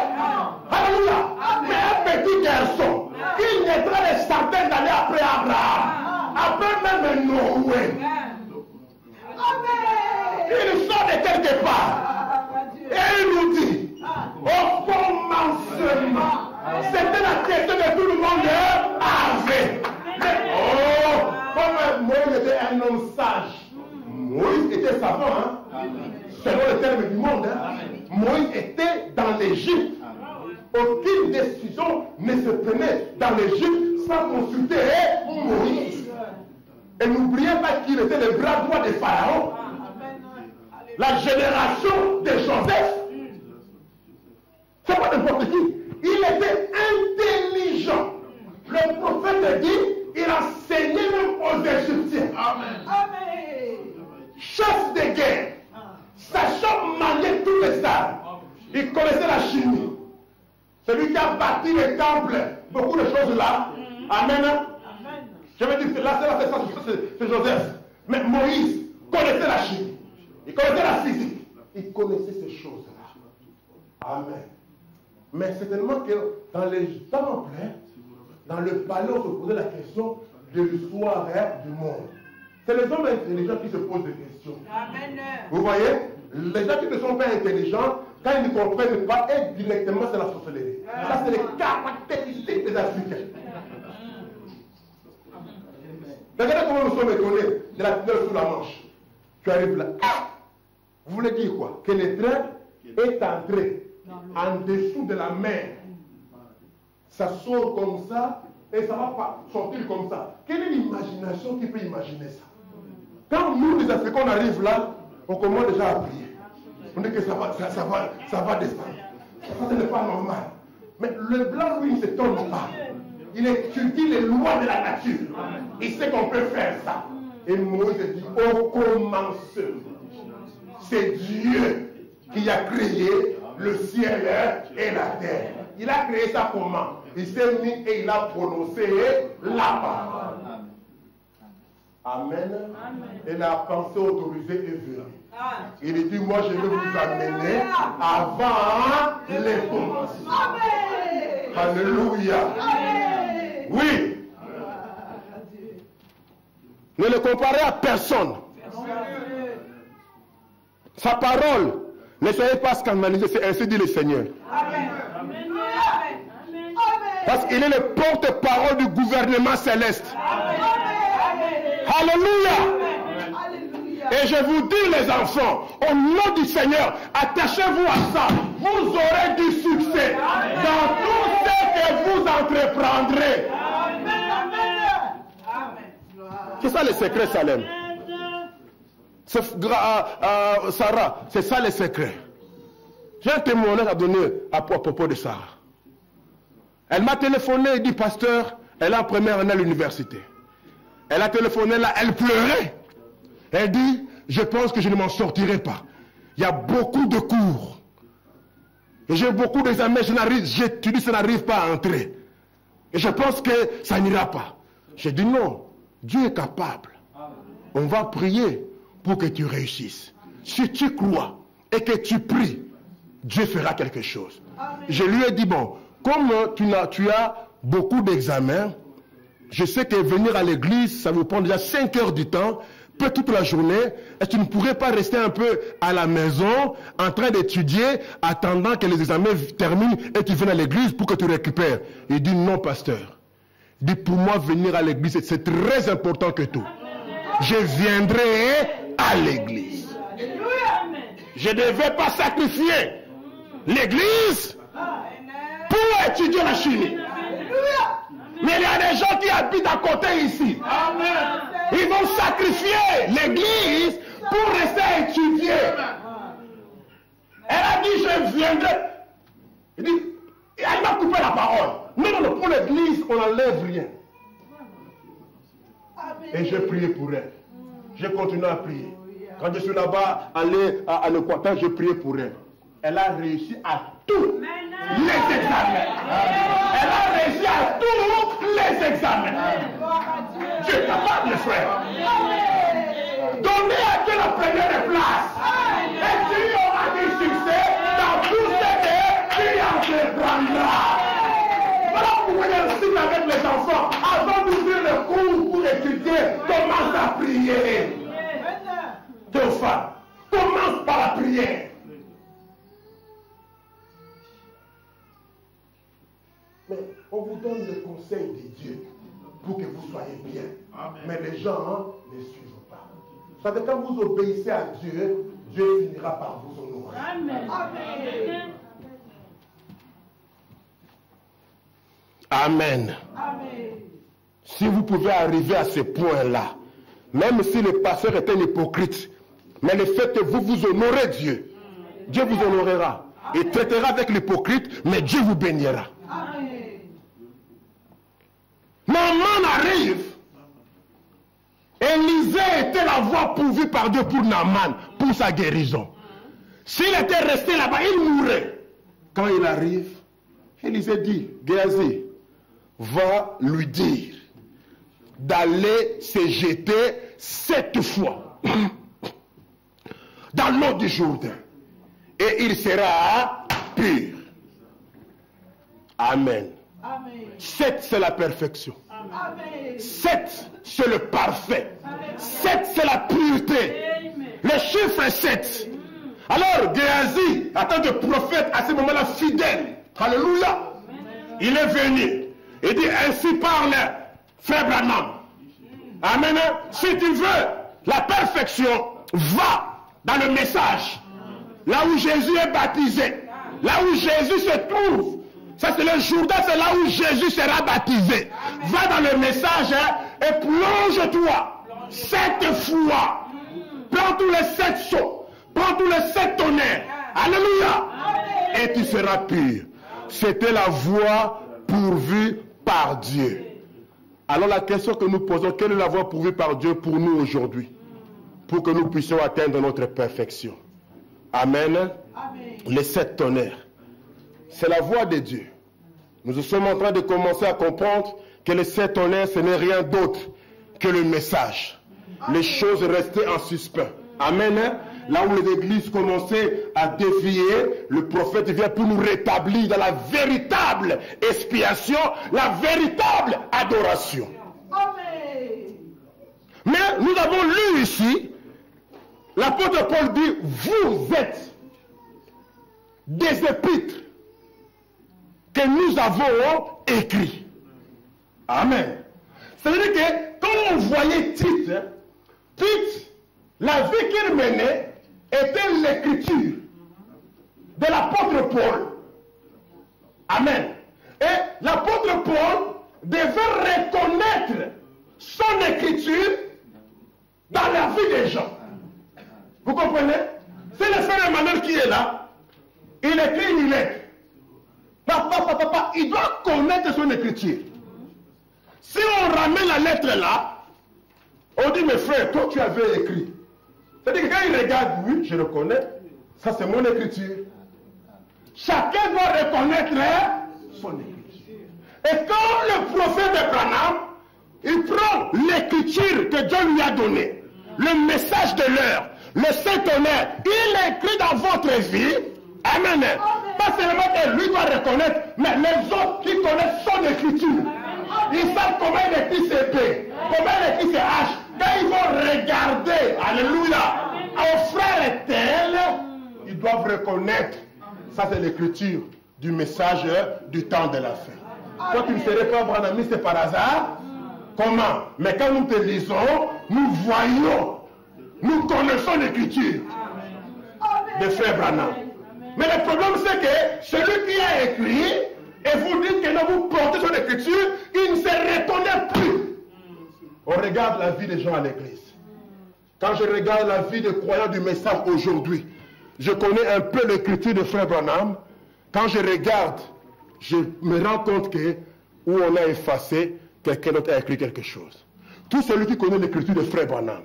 Speaker 1: Alléluia. Mais un petit garçon, il naîtra des centaines d'années après Abraham. Après même Noé. Il sort de quelque part. Et il nous dit, au commencement, c'était la question que tout le monde avait. Oh, comme Moïse était un homme sage. Moïse était savant, hein? Selon le terme du monde. Hein? Moïse était dans l'Égypte. Aucune décision ne se prenait dans l'Égypte sans consulter Moïse. Et n'oubliez pas qu'il était le bras droit de Pharaon. La génération de Joseph. C'est pas n'importe qui. Il était intelligent. Le prophète dit, il enseignait même aux Égyptiens. Amen. Chef de guerre, sachant manier tous les armes. Il connaissait la chimie. Celui qui a bâti le temple, beaucoup de choses là. Amen. Je veux dire, là, c'est Joseph. Mais Moïse connaissait la chimie. Il connaissait la physique. Il connaissait ces choses-là. Amen. Mais c'est tellement que dans les temples, dans le palais, on se posait la question de l'histoire du monde. C'est les hommes intelligents qui se posent des questions.
Speaker 2: Amen.
Speaker 1: Vous voyez, les gens qui ne sont pas intelligents, quand ils ne comprennent pas, indirectement, c'est la sorcellerie. Ça, c'est les caractéristiques des Africains. Regardez comment nous sommes étonnés de la tunnel sous la Manche. Tu arrives là. Vous voulez dire quoi? Que le train est entré en dessous de la mer. Ça sort comme ça et ça ne va pas sortir comme ça. Quelle est l'imagination qui peut imaginer ça? Quand nous, les Africains, on arrive là, on commence déjà à prier. On dit que ça va descendre. Ça, ce n'est pas normal. Mais le blanc, lui, il ne se tourne pas. Il étudie les lois de la nature. Il sait qu'on peut faire ça. Et Moïse dit, au commencement, c'est Dieu qui a créé le ciel et la terre. Il a créé ça comment? Il s'est mis et il a prononcé la parole. Amen. Et la pensée autorisée est venue. Il dit, moi je vais vous amener avant les commencements. Alléluia. Oui. Ne le comparez à personne. Sa parole, ne soyez pas scandalisés, c'est ainsi dit le Seigneur. Parce qu'il est le porte-parole du gouvernement céleste. Alléluia. Et je vous dis les enfants, au nom du Seigneur, attachez-vous à ça. Vous aurez du succès dans tout ce que vous entreprendrez. C'est ça le secret, Salem. Sarah, c'est ça le secret. J'ai un témoignage à donner à propos de Sarah. Elle m'a téléphoné et dit, pasteur, elle est en première année à l'université. Elle a téléphoné là, elle pleurait. Elle dit, je pense que je ne m'en sortirai pas. Il y a beaucoup de cours. Et j'ai beaucoup d'examens, j'étudie, ça n'arrive pas à entrer. Et je pense que ça n'ira pas. J'ai dit non, Dieu est capable. On va prier pour que tu réussisses. Si tu crois et que tu pries, Dieu fera quelque chose. Je lui ai dit, bon, comme tu as beaucoup d'examens, je sais que venir à l'église, ça vous prend déjà 5 heures du temps, peut toute la journée, et tu ne pourrais pas rester un peu à la maison, en train d'étudier, attendant que les examens terminent et tu viennes à l'église pour que tu récupères. Il dit, non, pasteur. Il dit, pour moi, venir à l'église, c'est très important que tout. Je viendrai à l'église. Je ne devais pas sacrifier l'église pour étudier la chimie. Mais il y a des gens qui habitent à côté ici. Ils vont sacrifier l'église pour rester étudier. Elle a dit, je viendrai. Il dit, elle m'a coupé la parole. Non, pour l'église, on n'enlève rien. Et j'ai prié pour elle. J'ai continué à prier. Quand je suis là-bas, allé à l'Équateur, j'ai prié pour elle. Elle a réussi à tous les examens. Elle a réussi à tous les examens. Dieu est capable, mes frères. Donnez à Dieu la première place. Et tu auras du succès dans tout ce que tu entreprendras. Voilà pourquoi j'insiste avec les enfants. Avant d'ouvrir le cours pour étudier, commence à prier. Théophane, commence par la prière. Mais on vous donne le conseil de Dieu pour que vous soyez bien. Amen. Mais les gens ne suivent pas. Ça veut dire quand vous obéissez à Dieu, Dieu finira par vous honorer. Amen. Amen. Amen. Amen. Si vous pouvez arriver à ce point-là, même si le pasteur est un hypocrite, mais le fait que vous honorez Dieu, Dieu vous honorera. Il traitera avec l'hypocrite, mais Dieu vous bénira. Naaman arrive. Élisée était la voie pourvue par Dieu pour Naaman, pour sa guérison. S'il était resté là-bas, il mourrait. Quand il arrive, Élisée dit, Géasi, va lui dire d'aller se jeter 7 fois dans l'eau du Jourdain. Et il sera pur. Amen. 7, c'est la perfection. Amen.
Speaker 2: Amen.
Speaker 1: 7, c'est le parfait. 7, c'est la pureté. Le chiffre est 7. Alors, Géasi, en tant que prophète, à ce moment-là, fidèle, alléluia, il est venu. Il dit, ainsi parle frère Branham. Amen. Si tu veux la perfection, va dans le message. Là où Jésus est baptisé. Là où Jésus se trouve. Ça, c'est le Jourdain, c'est là où Jésus sera baptisé. Va dans le message et plonge-toi 7 fois. Prends tous les 7 sauts. Prends tous les 7 tonnerres. Alléluia. Et tu seras pur. C'était la voie pourvue par Dieu. Alors la question que nous posons, quelle est la voie pourvue par Dieu pour nous aujourd'hui? Pour que nous puissions atteindre notre perfection. Amen. Les 7 tonnerres. C'est la voie de Dieu. Nous sommes en train de commencer à comprendre que les 7 tonnerres, ce n'est rien d'autre que le message. Les choses restaient en suspens. Amen. Là où les églises commençaient à dévier, le prophète vient pour nous rétablir dans la véritable expiation, la véritable adoration.
Speaker 2: Amen.
Speaker 1: Mais nous avons lu ici, l'apôtre Paul dit, vous êtes des épîtres que nous avons écrits. Amen. Ça veut dire que quand on voyait Tite, la vie qu'il menait était l'écriture de l'apôtre Paul. Amen. Et l'apôtre Paul devait reconnaître son écriture dans la vie des gens. Vous comprenez? C'est le frère Emmanuel qui est là. Il écrit une lettre. Papa, il doit connaître son écriture. Si on ramène la lettre là, on dit, mes frères, toi tu avais écrit. C'est-à-dire que quand il regarde, oui, je le connais, ça c'est mon écriture. Chacun doit reconnaître son écriture. Et quand le prophète de Branham, il prend l'écriture que Dieu lui a donnée, le message de l'heure, le Saint-Honneur, il écrit dans votre vie. Amen. Pas seulement que lui doit reconnaître, mais les autres qui connaissent son écriture. Ils savent comment il écrit ses P, comment il écrit ses H. Quand ils vont regarder, alléluia, au frère tel, ils doivent reconnaître. Ça c'est l'écriture du message du temps de la fin. Toi tu ne serais pas branhamiste, c'est par hasard. Comment? Mais quand nous te lisons, nous voyons, nous connaissons l'écriture de frère Branham. Mais le problème c'est que celui qui a écrit, et vous dites que non, vous portez son écriture, il ne se reconnaît plus. On regarde la vie des gens à l'église. Quand je regarde la vie des croyants du message aujourd'hui, je connais un peu l'écriture de frère Branham. Quand je regarde, je me rends compte que où on a effacé, quelqu'un d'autre a écrit quelque chose. Tout celui qui connaît l'écriture de frère Branham,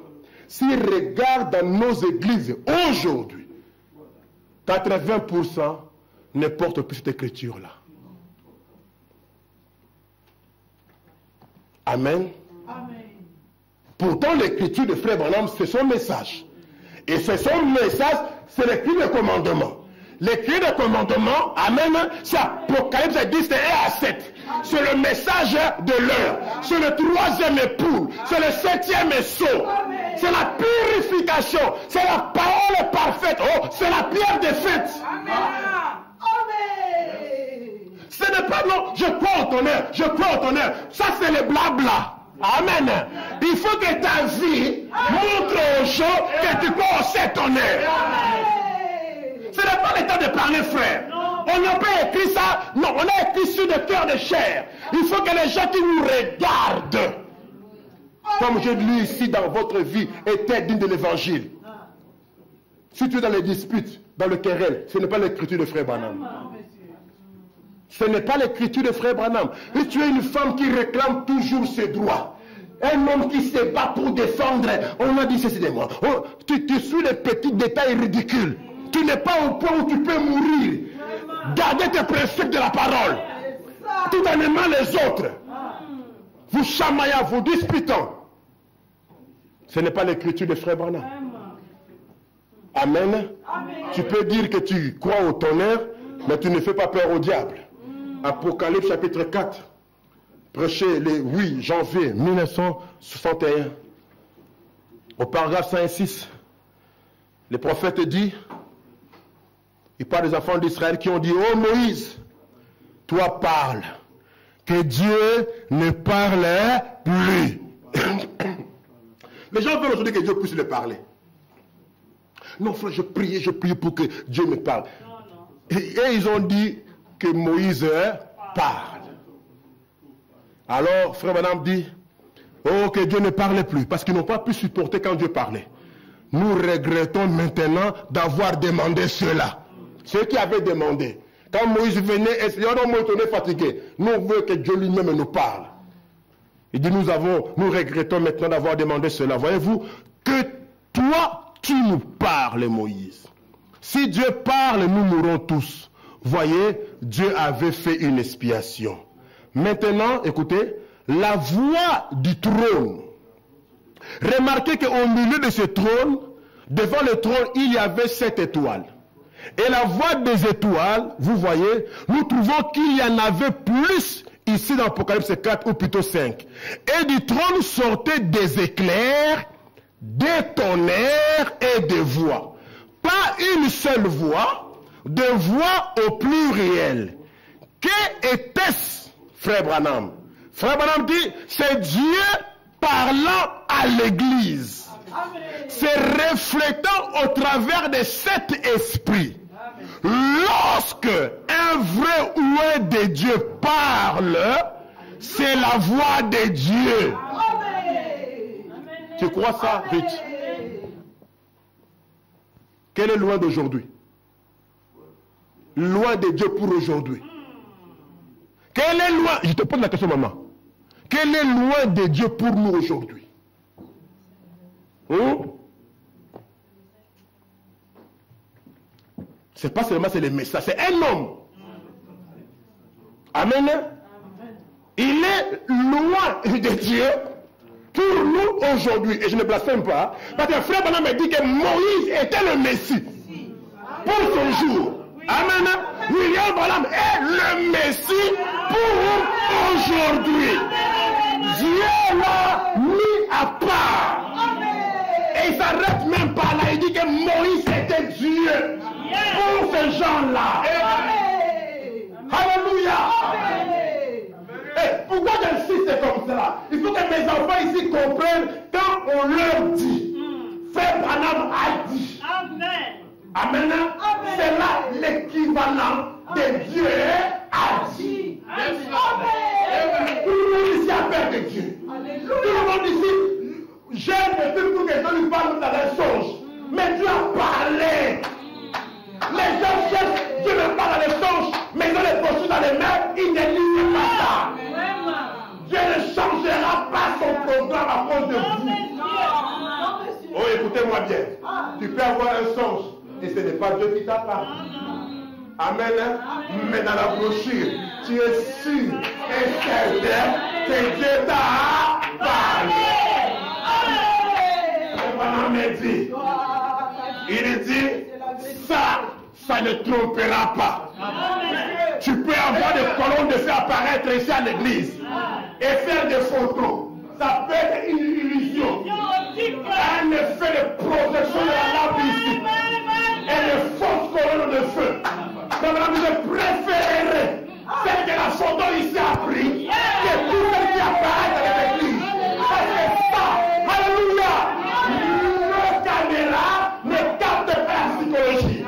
Speaker 1: s'il regarde dans nos églises aujourd'hui, 80% ne portent plus cette écriture-là. Amen.
Speaker 2: Amen.
Speaker 1: Pourtant, l'écriture de frère Branham, c'est son message. Et c'est son message, c'est l'écrit de commandement. L'écrit de commandement, amen, c'est Apocalypse 10 et à 7. C'est le message de l'heure. C'est le 3e époux. C'est le 7e sceau. C'est la purification. C'est la parole parfaite. Oh, c'est la pierre des fêtes.
Speaker 2: Amen. Amen.
Speaker 1: Ce n'est pas non, je crois au tonnerre, je crois au tonnerre. Ça, c'est le blabla. Amen. Il faut que ta vie montre aux gens que tu crois au 7 tonnerres. Ce n'est pas le temps de parler, frère. On n'a pas écrit ça. Non, on a écrit sur le cœur de chair. Il faut que les gens qui nous regardent, comme je lis ici dans votre vie, étaient dignes de l'évangile. Si tu es dans les disputes, dans le querelle, ce n'est pas l'écriture de frère Branham. Ce n'est pas l'écriture de frère Branham. Et tu es une femme qui réclame toujours ses droits. Un homme qui se bat pour défendre. On a dit ceci de moi. Tu suis les petits détails ridicules. Tu n'es pas au point où tu peux mourir. Gardez tes préceptes de la parole. Tout en aimant les autres. Vous chamaillant, vous disputant. Ce n'est pas l'écriture de frère Branham. Amen. Tu peux dire que tu crois au tonnerre, mais tu ne fais pas peur au diable. Apocalypse chapitre 4. prêché le 8 janvier 1961, au paragraphe 106, le prophète dit, il parle des enfants d'Israël qui ont dit, oh Moïse, toi parle, que Dieu ne parle plus. Les gens veulent aujourd'hui que Dieu puisse le parler. Non, frère, je priais pour que Dieu me parle. Et ils ont dit que Moïse parle. Alors, frère, madame dit, oh, que Dieu ne parle plus, parce qu'ils n'ont pas pu supporter quand Dieu parlait. Nous regrettons maintenant d'avoir demandé cela. Ceux qui avaient demandé. Quand Moïse venait, on est fatigué. Nous, on veut que Dieu lui-même nous parle. Il dit, nous regrettons maintenant d'avoir demandé cela. Voyez-vous, que toi, tu nous parles, Moïse. Si Dieu parle, nous mourrons tous. Voyez, Dieu avait fait une expiation. Maintenant, écoutez, la voix du trône. Remarquez qu'au milieu de ce trône, devant le trône, il y avait 7 étoiles. Et la voix des étoiles, vous voyez, nous trouvons qu'il y en avait plus ici dans Apocalypse 4, ou plutôt 5. Et du trône sortaient des éclairs, des tonnerres et des voix. Pas une seule voix, de voix au pluriel. Qu'était-ce, frère Branham? Frère Branham dit, c'est Dieu parlant à l'église. C'est reflétant au travers de cet esprit. Lorsque un vrai ouïe de Dieu parle, c'est la voix de Dieu. Tu crois ça, Rich? Quel est loin d'aujourd'hui? Loin de Dieu pour aujourd'hui. Quel est loin? Je te pose la question, maman. Quel est loin de Dieu pour nous aujourd'hui? C'est pas seulement c'est le message, c'est un homme. Amen. Il est loin de Dieu pour nous aujourd'hui. Et je ne blasphème pas. Parce que frère Branham me dit que Moïse était le Messie pour son jour. Amen. William Branham est le Messie pour aujourd'hui. Dieu l'a mis à part. Et il ne s'arrête même pas là. Il dit que Moïse était Dieu pour ces gens-là. Alléluia. Et pourquoi j'insiste comme ça? Il faut que mes enfants ici comprennent quand on leur dit, Frère Branham a dit. Amen. C'est là l'équivalent de Dieu a dit. Tout le monde ici a peur de Dieu. Tout le monde ici, j'aime le fait pour que Dieu lui parle dans les songes. Mais Dieu a parlé. Les gens cherchent, Dieu me parle dans les songes, mais ils ont les postures dans les mains, ils ne lisent pas ça. Dieu ne changera pas son programme à cause de vous. Oh, écoutez-moi bien. Tu peux avoir un songe, et ce n'est pas Dieu qui t'a parlé. Amen. Mais dans la brochure, tu es sûr et certain que Dieu t'a parlé. Il dit, ça ne trompera pas. Tu peux avoir des colonnes de feu apparaître ici à l'église et faire des photos. Ça peut être une illusion. Un effet de projection de la lampe ici. Et de fausses colonnes de feu. Donc je préférerais celle que la photo ici a pris que tout ce qui apparaît dans l'église. Parce que ça, alléluia, nos caméras ne captent pas la psychologie.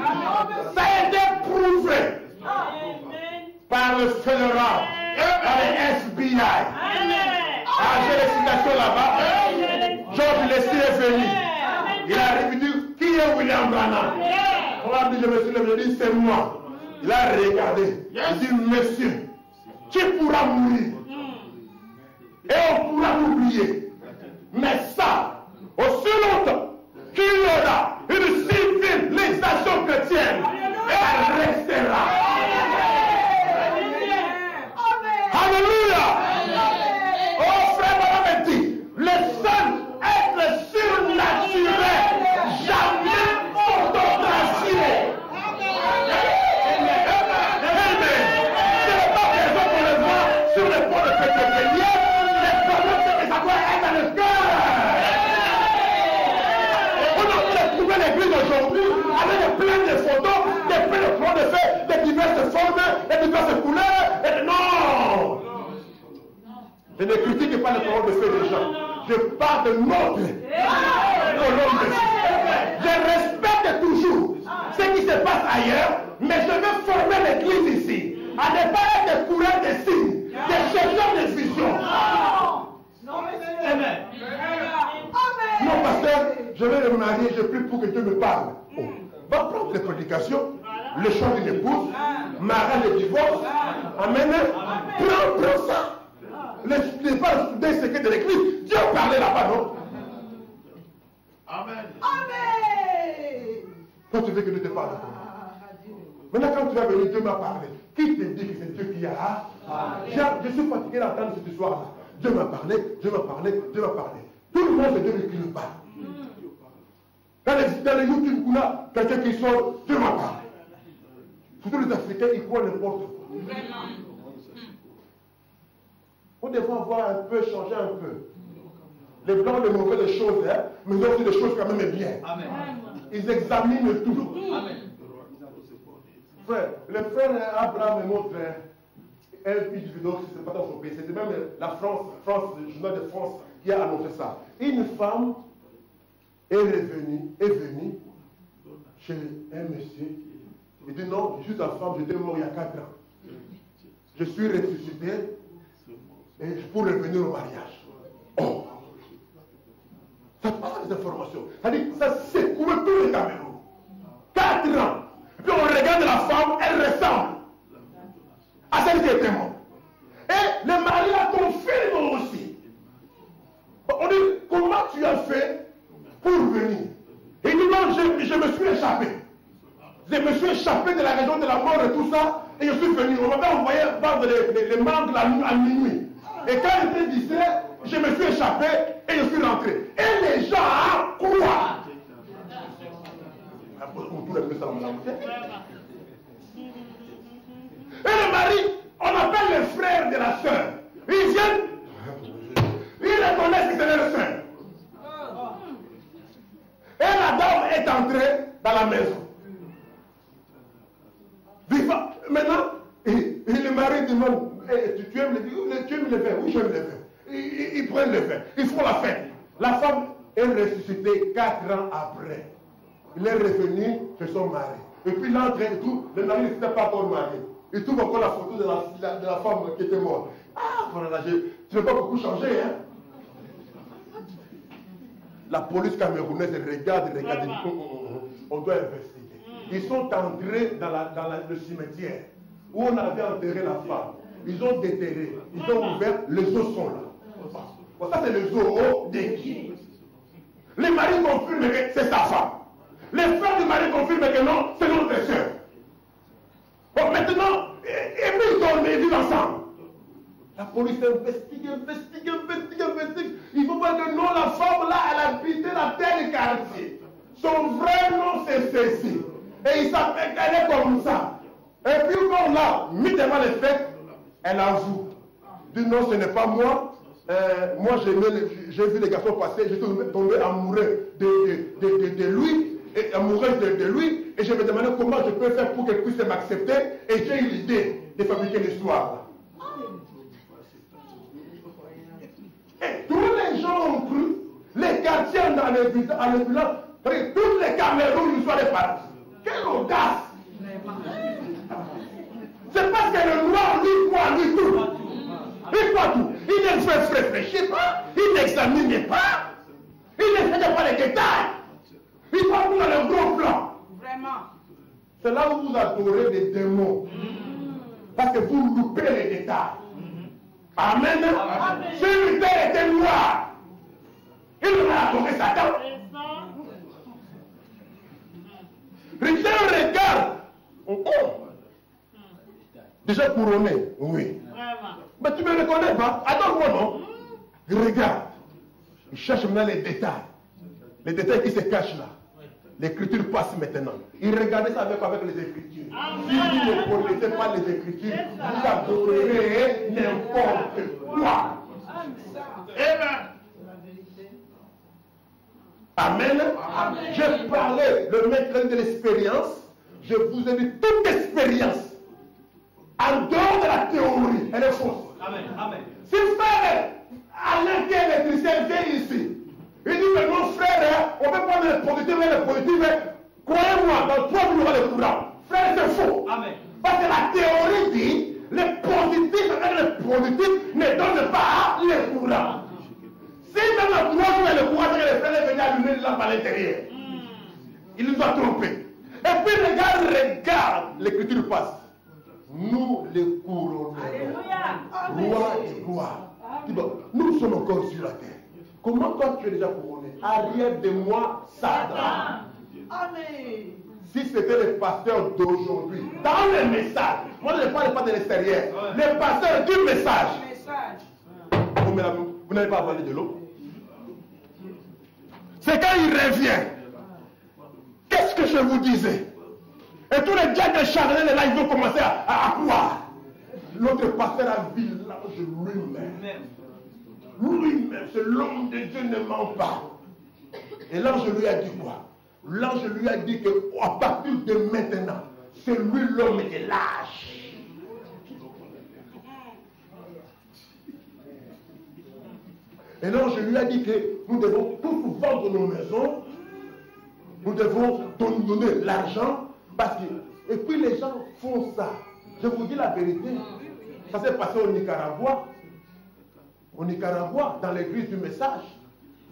Speaker 1: Ça a été prouvé par le fédéral, par les FBI. Ah, j'ai les citations là-bas. George Leslie est venu. Il a répété, qui est William Branham? On a dit, je me suis levé, je dis, c'est moi. Il a regardé. Il dit, monsieur, tu pourras mourir. Et on pourra t'oublier. Mais ça, aussi longtemps qu'il y aura une civilisation chrétienne, elle restera. Alléluia. Oh frère, Branham me dit, le seul être surnaturel, jamais photographié. Amen. Ce n'est pas raison qu'on le voit sur les ponts de Pétrolier. Je ne critique pas les paroles de feu des gens. Je parle de notre colonne de feu. Je respecte toujours ce qui se passe ailleurs, mais je veux former l'église ici à ne pas être des coureurs de signes, des chercheurs de vision. Non, pasteur, je vais me marier, je prie pour que Dieu me parle. Oh. Va prendre les prédications, le choix d'une épouse, mariage et divorce. Amen. Prends ça. Les pas des secrets de l'église. Dieu parlait là-bas, non?
Speaker 2: Amen.
Speaker 1: Toi, tu veux que Dieu te parle. Maintenant, quand tu vas venir, Dieu m'a parlé. Qui te dit que c'est Dieu qui a? Je suis fatigué d'entendre cette histoire-là. Dieu m'a parlé, Dieu m'a parlé, Dieu m'a parlé. Tout le monde, c'est Dieu qui nous parle. Dans les YouTube, on a quelqu'un qui sort, Dieu m'a parlé. Surtout les Africains, ils croient n'importe quoi. Nous devons avoir un peu, changer un peu. Les blancs, les mauvais, les choses, hein, mais ils ont aussi des choses quand même bien. Amen. Ils examinent tout. Amen. Frère, le frère Abraham est mon frère. Un vidéo, c'est pas dans son pays, c'était même la France, le journal de France qui a annoncé ça. Une femme est venue chez un monsieur. Il dit non, je suis ta femme, j'étais mort il y a 4 ans. Je suis ressuscité et pour revenir au mariage. Oh! Ça passe les informations. Ça dit, ça secoue tous les Cameroun. 4 ans. Et puis on regarde la femme, elle ressemble à celle qui était morte. Et le mari a confirmé aussi. On dit, comment tu as fait pour venir? Il dit, non, je me suis échappé. Je me suis échappé de la région de la mort et tout ça, et je suis venu. On m'avait envoyé vendre les mangues à minuit. Et quand j'étais distrait, je me suis échappé et je suis rentré. Et les gens croient. Et le mari, on appelle les frères de la sœur. Ils viennent, ils reconnaissent que c'est leur sœur. Et la dame est entrée dans la maison. Maintenant, le mari demande, tu aimes le vin? Oui, j'aime le vin. Ils prennent le vin, ils font la fête. La femme est ressuscitée 4 ans après. Il est revenu chez son mari. Et puis l'entrée et tout, le mari n'était pas encore marié. Il trouve encore la photo de la femme qui était morte. Ah, voilà, tu n'as pas beaucoup changé, hein? La police camerounaise regarde, on doit investiguer. Ils sont entrés dans le cimetière où on avait enterré la femme. Ils ont déterré, ils ont ouvert, les os sont là. Bon, ça c'est les os des qui. Les maris confirment que c'est sa femme. Les frères du mari confirment que non, c'est notre soeur. Bon, maintenant, et puis ils vivent ensemble. La police investigue. Il faut pas que non, la femme là, elle habitait la terre du quartier. Son vrai nom c'est ceci. Et il s'appelle qu'elle est comme ça. Et puis quand là, mis devant les faits, elle avoue. Dit non, ce n'est pas moi. Moi j'ai vu les garçons passer, j'étais tombé amoureux de lui, et amoureuse de lui, et je me demandais comment je peux faire pour qu'elle puisse m'accepter, et j'ai eu l'idée de fabriquer l'histoire. Et tous les gens ont cru, les quartiers en évidence, tous les Cameroun nous sont des partis. Quelle audace! C'est parce que le noir, lui, croit, lui, tout. Il croit tout. Il ne réfléchit pas, il n'examine pas, il ne fait pas les détails. Il croit tout dans le gros plan.
Speaker 2: Vraiment.
Speaker 1: C'est là où vous adorez les démons. Parce que vous loupez les détails. Amen. Si Luther était noir, il aurait adoré Satan. Luther regarde. Déjà couronné, oui. Mais tu ne me reconnais pas. Adore-moi, non? Regarde. Il cherche maintenant les détails. Les détails qui se cachent là. L'écriture passe maintenant. Il regardait ça avec les écritures. Si vous ne connaissez pas les écritures, vous adorerez n'importe quoi. Amen. Je parlais le mercredi de l'expérience. Je vous ai dit toute expérience en dehors de la théorie, elle est fausse.
Speaker 3: Amen. Amen.
Speaker 1: Si frère Alain qui est électricien vient ici, il dit que mon frère, on peut prendre les productifs et les productifs, croyez-moi, dans 3 jours il y aura le courant. Frère, c'est faux.
Speaker 3: Amen.
Speaker 1: Parce que la théorie dit les positifs et les productifs ne donnent pas le courant. Si même dans 3 jours il y a le courant, c'est que les frères venaient allumer une lampe à l'intérieur. Il nous a trompés. Et puis regarde, l'écriture passe. Nous les couronnons.
Speaker 2: Alléluia.
Speaker 1: Roi et gloire. Nous sommes encore sur la terre. Comment toi tu es déjà couronné? Arrière de moi, Satan.
Speaker 2: Amen.
Speaker 1: Si c'était les pasteurs d'aujourd'hui, dans le message, moi je ne parle pas de l'extérieur, les pasteurs du message, vous n'avez pas avalé de l'eau. C'est quand il revient. Qu'est-ce que je vous disais? Et tous les diables charnels là, ils vont commencer à croire. L'autre pasteur a vu l'ange lui-même. Lui-même, c'est l'homme de Dieu ne ment pas. Et l'ange lui a dit quoi? L'ange lui a dit qu'à partir de maintenant, c'est lui l'homme de l'âge. Et l'ange lui a dit que nous devons tous vendre nos maisons, nous devons donner l'argent, parce que, et puis les gens font ça. Je vous dis la vérité, ça s'est passé au Nicaragua. Au Nicaragua, dans l'église du message,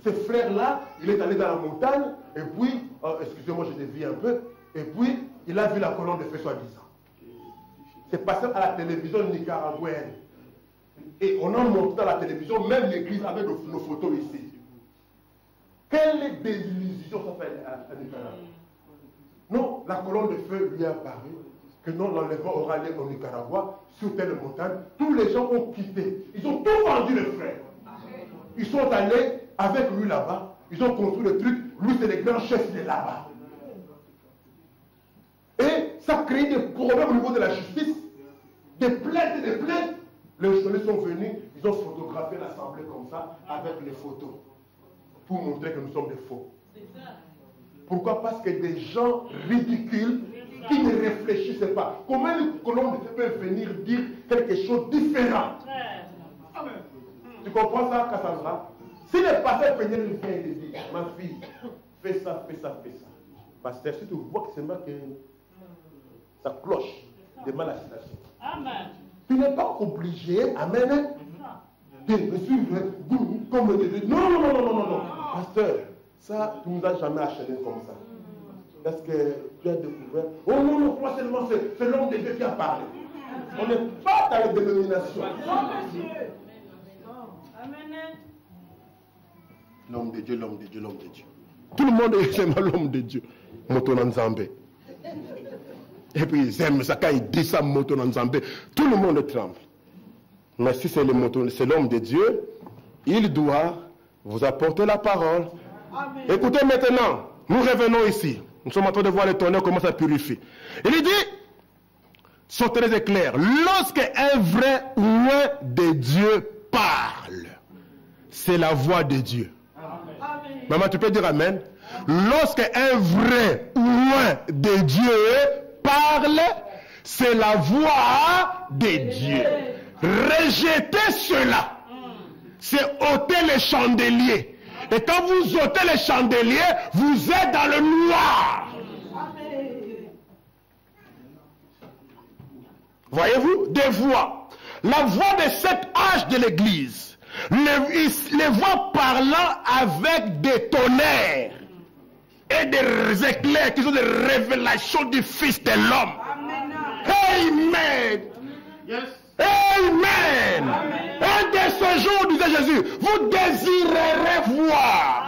Speaker 1: ce frère-là, il est allé dans la montagne, et puis, excusez-moi, je dévie un peu, et puis, il a vu la colonne de feu soi-disant. C'est passé à la télévision nicaraguayenne. Et on a montré à la télévision, même l'église avec nos photos ici. Quelle désillusion ça fait à Nicaragua? Non, la colonne de feu lui a apparu, que non, l'enlèvement aura lieu au Nicaragua, sur telle montagne. Tous les gens ont quitté. Ils ont tout vendu, le frère. Ils sont allés avec lui là-bas. Ils ont construit le truc. Lui, c'est le grand chef de là-bas. Et ça crée des problèmes au niveau de la justice. Des plaintes et des plaintes. Les journalistes sont venus. Ils ont photographié l'assemblée comme ça, avec les photos. Pour montrer que nous sommes des faux. Pourquoi? Parce que des gens ridicules qui ne réfléchissent pas. Comment une colonne de feu peut venir dire quelque chose de différent? Tu comprends ça, Cassandra? Si le pasteur vient lui faire et dit, ma fille, fais ça, fais ça, fais ça. Pasteur, si tu vois que c'est mal que ça cloche, demande la citation. Amen. Tu n'es pas obligé, amen, de me suivre comme de non, non, non, non, non, non. Pasteur, ça, tu ne nous as jamais acheté comme ça. Parce que tu as découvert. Oh non, non, toi seulement, c'est l'homme de Dieu qui a parlé. On n'est pas dans les dénominations. L'homme de Dieu, l'homme de Dieu, l'homme de Dieu. Tout le monde est seulement l'homme de Dieu. Motonanzambe. Et puis ils aiment ça. Quand il dit ça, Motonanzambe, tout le monde tremble. Mais si c'est l'homme de Dieu, il doit vous apporter la parole. Amen. Écoutez maintenant, nous revenons ici. Nous sommes en train de voir le tonnerre comment ça purifie. Il dit, sont très clairs, lorsque un vrai oint de Dieu parle, c'est la voix de Dieu. Amen. Maman, tu peux dire amen? Lorsque un vrai oint de Dieu parle, c'est la voix de Dieu. Rejetez cela. C'est ôter les chandeliers. Et quand vous ôtez les chandeliers, vous êtes dans le noir. Voyez-vous? Des voix. La voix de cet âge de l'église. Les voix parlant avec des tonnerres et des éclairs qui sont des révélations du Fils de l'homme. Amen. Yes. Amen. Amen. Un de ces jours, disait Jésus, vous désirerez voir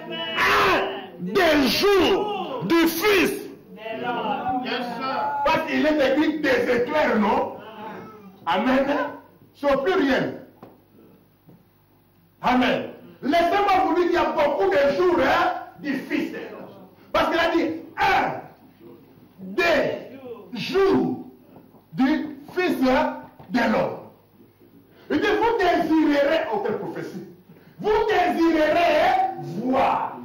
Speaker 1: un des jours du Fils de l'homme. Yes, parce qu'il est écrit des éclairs, non? Amen. C'est au pluriel. Amen. Laissez-moi vous dire qu'il y a beaucoup de jours du Fils de l'homme. Parce qu'il a dit un des jours du Fils de l'homme. Il dit, vous désirerez, autre prophétie, vous désirerez voir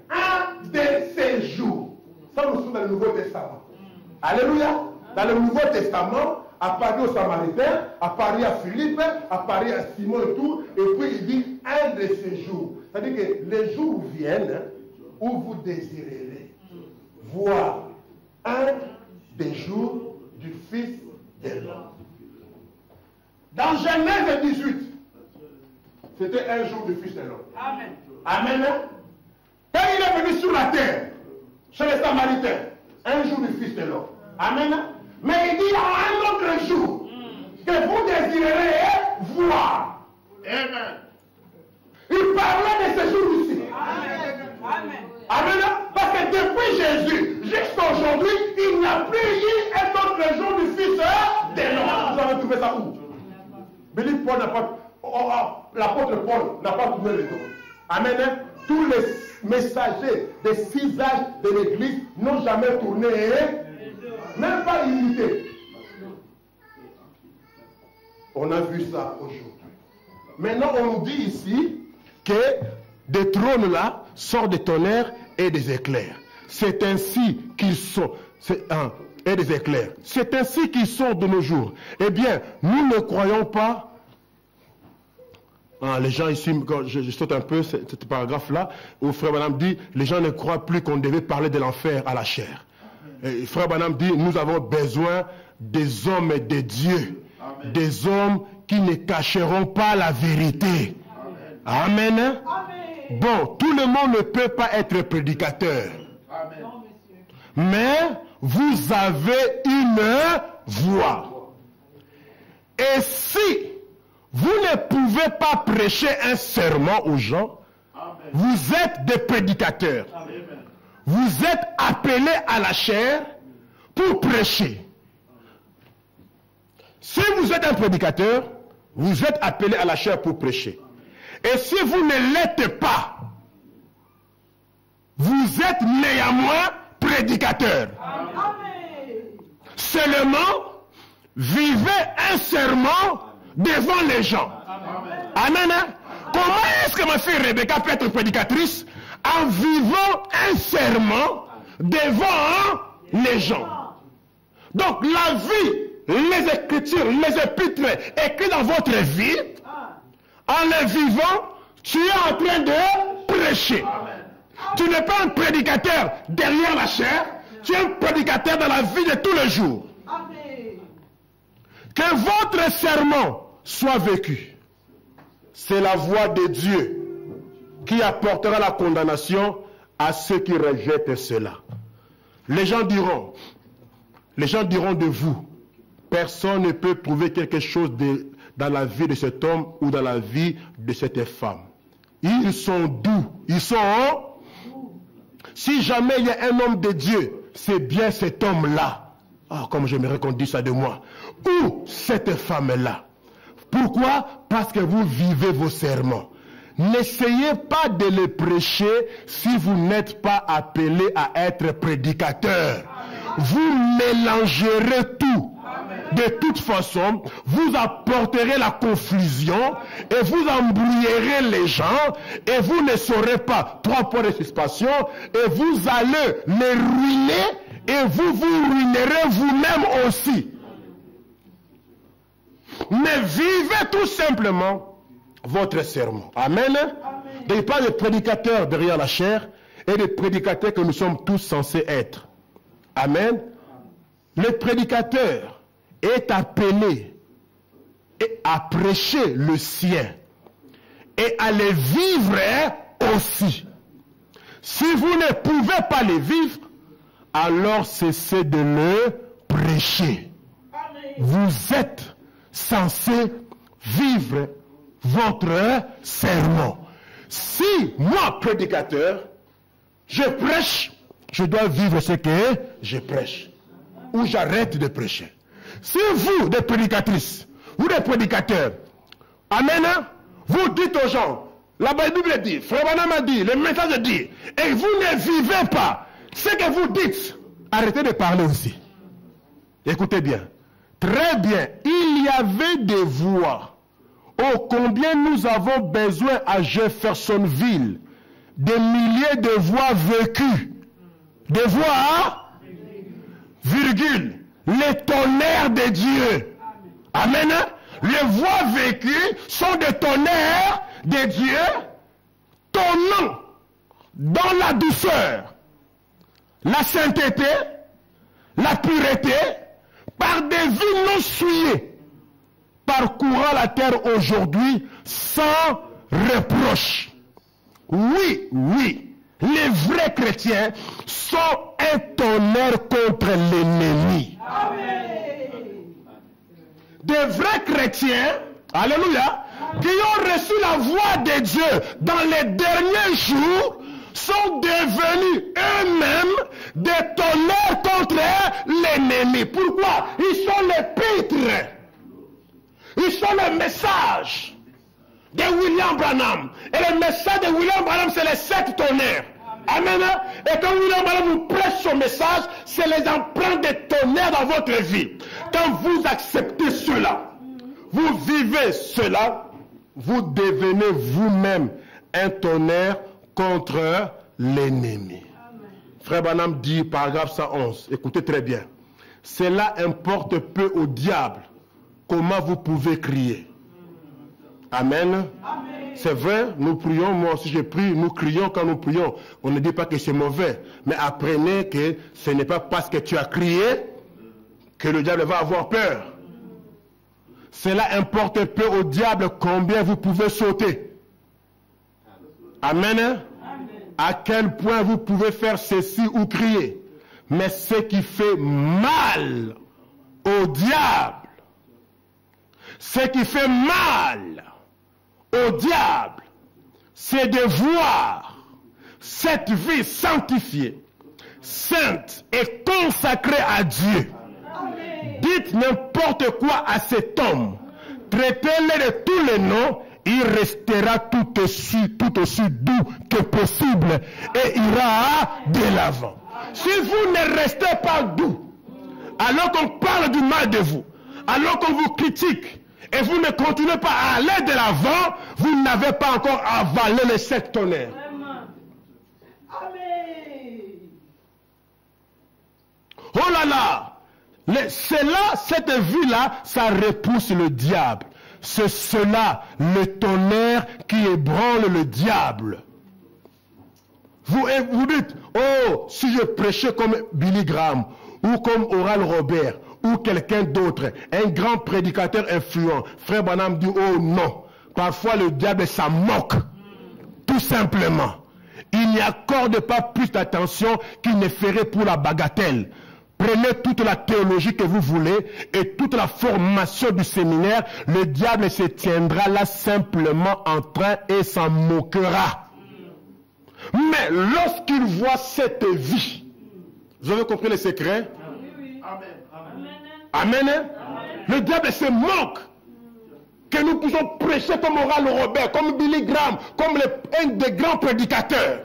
Speaker 1: un de ces jours. Ça, nous sommes dans le Nouveau Testament. Alléluia. Dans le Nouveau Testament,
Speaker 3: a parlé aux Samaritains, a parlé à Philippe, a parlé à Simon et tout, et puis il dit un de ces jours. C'est-à-dire que les jours viennent où vous désirerez voir un des jours du Fils de l'homme. Dans Genèse 18, c'était un jour du Fils de l'homme.
Speaker 2: Amen.
Speaker 3: Amen. Quand il est venu sur la terre, chez les Samaritains, un jour du Fils de l'homme. Amen. Mais il dit il y aura un autre jour que vous désirerez voir. Amen. Il parlait de ce jour-ci.
Speaker 2: Amen. Amen.
Speaker 3: Amen. Parce que depuis Jésus, jusqu'à aujourd'hui, il n'y a plus eu un autre jour du Fils de l'homme. Vous avez trouvé ça où? Billy Paul n'a pas. L'apôtre Paul n'a pas trouvé le nom. Amen. Tous les messagers des 6 âges de l'Église n'ont jamais tourné, même pas imité. On a vu ça aujourd'hui. Maintenant, on nous dit ici que des trônes là sortent des tonnerres et des éclairs. C'est ainsi qu'ils sont. Et des éclairs. C'est ainsi qu'ils sont de nos jours. Eh bien, nous ne croyons pas. Les gens ici, quand je saute un peu ce paragraphe-là, où Frère Branham dit, les gens ne croient plus qu'on devait parler de l'enfer à la chair. Et Frère Branham dit, nous avons besoin des hommes et des dieux, Amen. Des hommes qui ne cacheront pas la vérité. Amen. Amen. Bon, tout le monde ne peut pas être prédicateur. Amen. Mais vous avez une voix. Et si vous ne pouvez pas prêcher un sermon aux gens, Amen. Vous êtes des prédicateurs. Amen. Vous êtes appelés à la chair pour prêcher. Si vous êtes un prédicateur, vous êtes appelé à la chair pour prêcher. Et si vous ne l'êtes pas, vous êtes néanmoins prédicateur. Amen. Seulement, vivez un sermon devant les gens. Amen. Amen. Comment est-ce que ma fille Rebecca peut être prédicatrice? En vivant un serment devant les gens. Donc la vie, les écritures, les épîtres écrites dans votre vie, en les vivant, tu es en train de prêcher. Tu n'es pas un prédicateur derrière la chair, tu es un prédicateur dans la vie de tous les jours. Que votre sermon soit vécu. C'est la voix de Dieu qui apportera la condamnation à ceux qui rejettent cela. Les gens diront de vous, personne ne peut prouver quelque chose dans la vie de cet homme ou dans la vie de cette femme. Ils sont doux, ils sont... Si jamais il y a un homme de Dieu, c'est bien cet homme-là. Ah, comme j'aimerais qu'on dise ça de moi. Ou cette femme-là. Pourquoi? Parce que vous vivez vos sermons. N'essayez pas de les prêcher si vous n'êtes pas appelé à être prédicateur. Vous mélangerez tout. De toute façon, vous apporterez la confusion et vous embrouillerez les gens et vous ne saurez pas 3 points de suspension et vous allez les ruiner et vous vous ruinerez vous-même aussi. Mais vivez tout simplement votre sermon. Amen. Il n'y a pas de prédicateurs derrière la chair et de prédicateurs que nous sommes tous censés être. Amen. Le prédicateur est appelé à prêcher le sien et à les vivre aussi. Si vous ne pouvez pas les vivre, alors cessez de le prêcher. Vous êtes censé vivre votre sermon. Si moi, prédicateur, je prêche, je dois vivre ce que je prêche. Ou j'arrête de prêcher. Si vous, des prédicatrices, ou des prédicateurs, amen, vous dites aux gens, la Bible dit, Frère Branham a dit, le message dit, et vous ne vivez pas ce que vous dites, arrêtez de parler aussi. Écoutez bien. Très bien, il y avait des voix. Oh, combien nous avons besoin à Jeffersonville, des milliers de voix vécues. Des voix, virgule, les tonnerres de Dieu. Amen. Les voix vécues sont des tonnerres de Dieu tonnant dans la douceur, la sainteté, la pureté, par des vies non souillées, parcourant la terre aujourd'hui sans reproche. Oui, oui, les vrais chrétiens sont un tonnerre contre l'ennemi. Des vrais chrétiens, alléluia, qui ont reçu la voix de Dieu dans les derniers jours, sont devenus eux-mêmes des tonnerres contre l'ennemi. Pourquoi? Ils sont les pitres. Ils sont le message de William Branham. Et le message de William Branham, c'est les 7 tonnerres. Amen. Et quand William Branham vous prêche son message, c'est les empreintes des tonnerres dans votre vie. Quand vous acceptez cela, vous vivez cela, vous devenez vous-même un tonnerre contre l'ennemi. Frère Branham dit, paragraphe 111, écoutez très bien. Cela importe peu au diable comment vous pouvez crier. Amen. C'est vrai, nous prions, moi aussi je prie, nous crions quand nous prions. On ne dit pas que c'est mauvais, mais apprenez que ce n'est pas parce que tu as crié que le diable va avoir peur. Cela importe peu au diable combien vous pouvez sauter. Amen. À quel point vous pouvez faire ceci ou crier. Mais ce qui fait mal au diable, ce qui fait mal au diable, c'est de voir cette vie sanctifiée, sainte et consacrée à Dieu. Dites n'importe quoi à cet homme, traitez-le de tous les noms, il restera tout aussi doux que possible et ira de l'avant. Si vous ne restez pas doux, alors qu'on parle du mal de vous, alors qu'on vous critique, et vous ne continuez pas à aller de l'avant, vous n'avez pas encore avalé les 7 tonnerres. Oh là là, cette vie-là, ça repousse le diable. C'est cela, le tonnerre qui ébranle le diable. Vous dites, oh, si je prêchais comme Billy Graham, ou comme Oral Robert, ou quelqu'un d'autre, un grand prédicateur influent, Frère Branham dit, oh non, parfois le diable s'en moque, tout simplement. Il n'y accorde pas plus d'attention qu'il ne ferait pour la bagatelle. Prenez toute la théologie que vous voulez et toute la formation du séminaire, le diable se tiendra là simplement en train et s'en moquera. Mais lorsqu'il voit cette vie, vous avez compris le secret? Amen. Amen. Le diable se moque que nous puissions prêcher comme Oral Robert, comme Billy Graham, comme un des grands prédicateurs.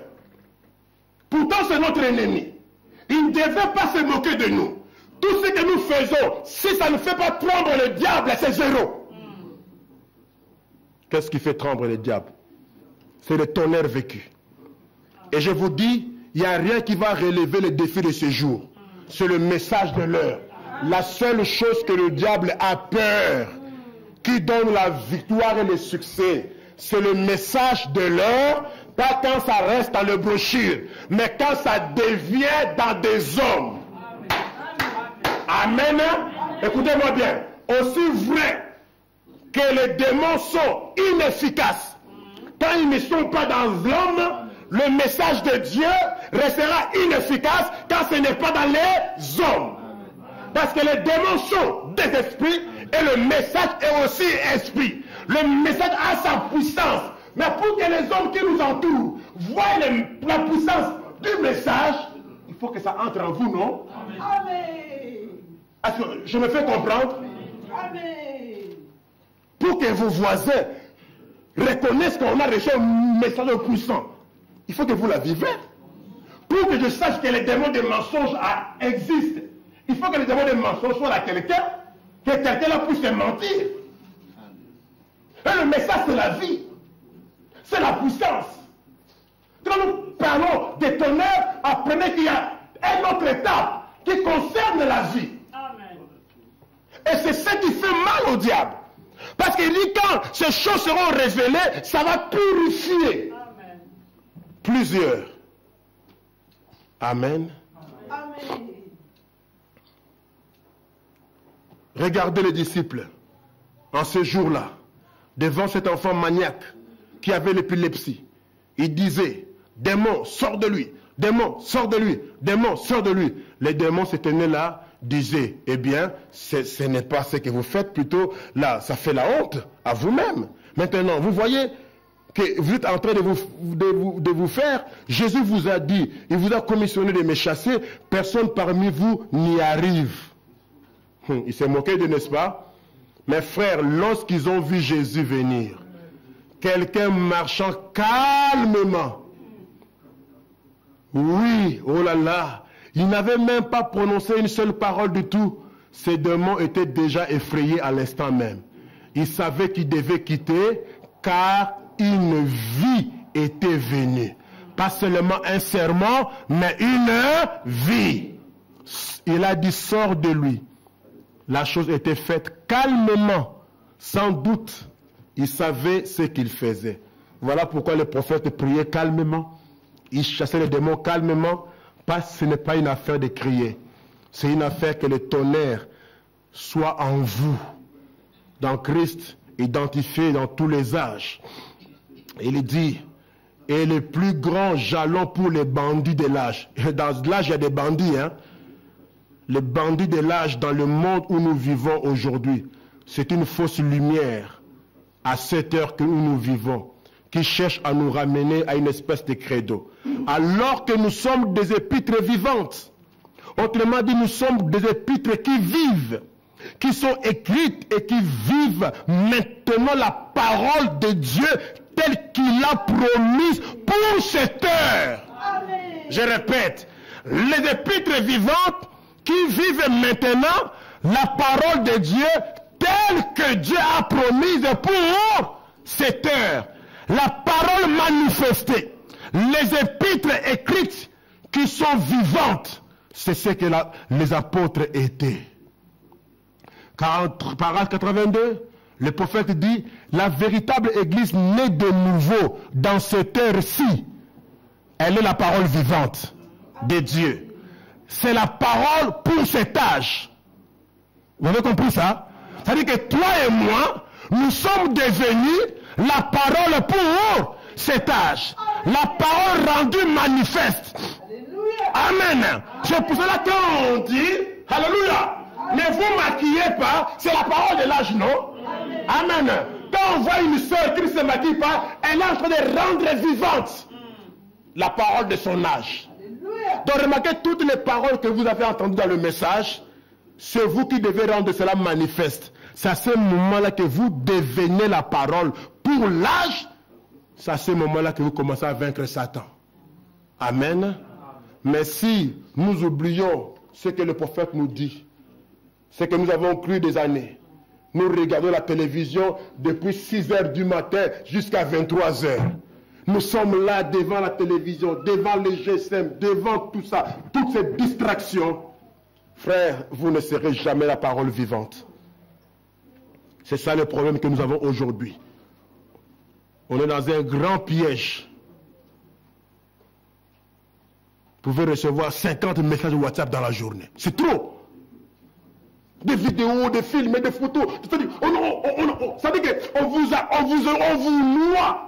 Speaker 3: Pourtant, c'est notre ennemi. Il ne devait pas se moquer de nous. Tout ce que nous faisons, si ça ne fait pas trembler le diable, c'est zéro. Qu'est-ce qui fait trembler le diable? C'est le tonnerre vécu. Et je vous dis, il n'y a rien qui va relever le défi de ce jour. C'est le message de l'heure. La seule chose que le diable a peur, qui donne la victoire et le succès, c'est le message de l'heure, pas quand ça reste dans le brochure, mais quand ça devient dans des hommes. Amen. Écoutez-moi bien. Aussi vrai que les démons sont inefficaces, quand ils ne sont pas dans l'homme, le message de Dieu restera inefficace quand ce n'est pas dans les hommes. Parce que les démons sont des esprits et le message est aussi esprit. Le message a sa puissance. Mais pour que les hommes qui nous entourent voient la puissance du message, il faut que ça entre en vous, non? Amen. Est-ce que je me fais comprendre? Amen. Pour que vos voisins reconnaissent qu'on a reçu un message puissant, il faut que vous la vivez. Pour que je sache que les démons de mensonge existent, il faut que les démons de mensonge soient à quelqu'un, que quelqu'un puisse mentir. Et le message, c'est la vie. C'est la puissance. Quand nous parlons des tonnerres, apprenez qu'il y a une autre étape qui concerne la vie. Amen. Et c'est ça qui fait mal au diable. Parce qu'il dit quand ces choses seront révélées, ça va purifier plusieurs. Amen.
Speaker 2: Amen.
Speaker 3: Regardez les disciples en ce jour-là, devant cet enfant maniaque qui avait l'épilepsie. Il disait, démon, sors de lui, démon, sors de lui, démon, sors de lui. Les démons se tenaient là, disaient, eh bien, ce n'est pas ce que vous faites, plutôt là, ça fait la honte à vous-même. Maintenant, vous voyez que vous êtes en train de vous faire, Jésus vous a dit, il vous a commissionné de me chasser, personne parmi vous n'y arrive. Il s'est moqué de, n'est-ce pas? Mes frères, lorsqu'ils ont vu Jésus venir, quelqu'un marchant calmement, oui, oh là là, il n'avait même pas prononcé une seule parole du tout. Ces démons étaient déjà effrayés à l'instant même. Ils savaient qu'ils devaient quitter car une vie était venue. Pas seulement un serment, mais une vie. Il a dit, sors de lui. La chose était faite calmement. Sans doute, il savait ce qu'il faisait. Voilà pourquoi le prophète priait calmement. Il chassait les démons calmement. Parce que ce n'est pas une affaire de crier. C'est une affaire que le tonnerre soit en vous. Dans Christ, identifié dans tous les âges. Il dit, et le plus grand jalon pour les bandits de l'âge. Dans l'âge, il y a des bandits, hein. Les bandits de l'âge dans le monde où nous vivons aujourd'hui, c'est une fausse lumière à cette heure que nous vivons, qui cherche à nous ramener à une espèce de credo. Alors que nous sommes des épîtres vivantes. Autrement dit, nous sommes des épîtres qui vivent, qui sont écrites et qui vivent maintenant la parole de Dieu telle qu'il l'a promise pour cette heure.
Speaker 2: Amen.
Speaker 3: Je répète, les épîtres vivantes qui vivent maintenant la parole de Dieu telle que Dieu a promise pour cette heure. La parole manifestée, les épîtres écrites qui sont vivantes, c'est ce que les apôtres étaient. Parole 82, le prophète dit, la véritable église née de nouveau dans cette heure-ci, elle est la parole vivante de Dieu. C'est la parole pour cet âge. Vous avez compris ça? C'est-à-dire que toi et moi, nous sommes devenus la parole pour cet âge. La parole rendue manifeste. Amen. C'est pour cela qu'on dit, alléluia, ne vous maquillez pas, c'est la parole de l'âge, non? Amen. Quand on voit une sœur qui ne se maquille pas, elle est en train de rendre vivante la parole de son âge. Donc remarquez toutes les paroles que vous avez entendues dans le message, c'est vous qui devez rendre cela manifeste. C'est à ce moment-là que vous devenez la parole pour l'âge. C'est à ce moment-là que vous commencez à vaincre Satan. Amen. Mais si nous oublions ce que le prophète nous dit, c'est que nous avons cru des années. Nous regardons la télévision depuis 6 heures du matin jusqu'à 23 heures. Nous sommes là devant la télévision, devant les GSM, devant tout ça, toutes ces distractions. Frères, vous ne serez jamais la parole vivante. C'est ça le problème que nous avons aujourd'hui. On est dans un grand piège. Vous pouvez recevoir 50 messages WhatsApp dans la journée. C'est trop. Des vidéos, des films, des photos. C'est-à-dire, on vous noie.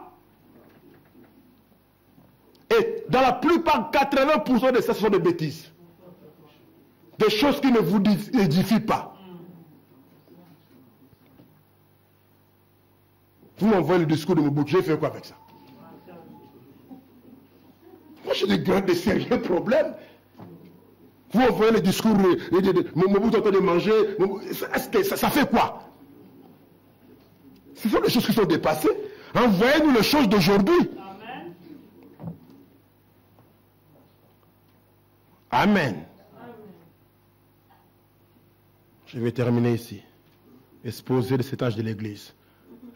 Speaker 3: Et dans la plupart, 80% de ça, ce sont des bêtises. Des choses qui ne vous édifient pas. Vous m'envoyez le discours de Mobutu, j'ai fait quoi avec ça? Moi, j'ai des sérieux problèmes. Vous envoyez le discours de Mobutu en train de manger. Est-ce que ça fait quoi? Ce sont des choses qui sont dépassées. Envoyez-nous les choses d'aujourd'hui. Amen. Je vais terminer ici. Exposé de cet âge de l'Église.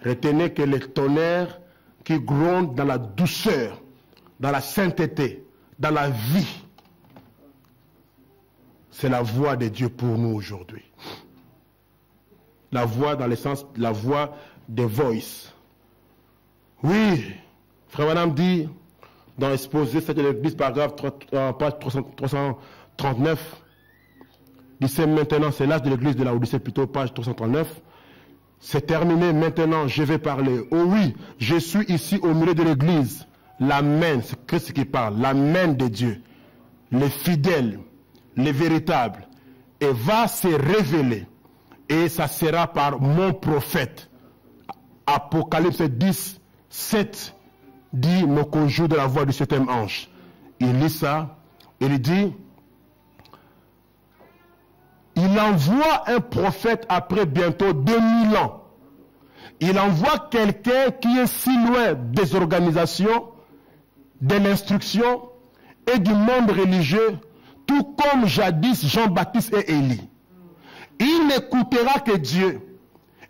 Speaker 3: Retenez que le tonnerre qui gronde dans la douceur, dans la sainteté, dans la vie, c'est la voix de Dieu pour nous aujourd'hui. la voix dans le sens, la voix des voice. Oui, Frère Branham dit, dans Exposé, c'est de l'Église, paragraphe 339, il dit maintenant, c'est l'âge de l'Église de la Odyssée, plutôt page 339. C'est terminé, maintenant je vais parler. Oh oui, je suis ici au milieu de l'Église. L'Amen, c'est Christ qui parle, l'Amen de Dieu, les fidèles, les véritables, et va se révéler. Et ça sera par mon prophète. Apocalypse 10, 7 dit, me conjure de la voix du septième ange. Il lit ça, il dit, il envoie un prophète après bientôt 2000 ans. Il envoie quelqu'un qui est si loin des organisations, de l'instruction et du monde religieux, tout comme jadis Jean-Baptiste et Élie. Il n'écoutera que Dieu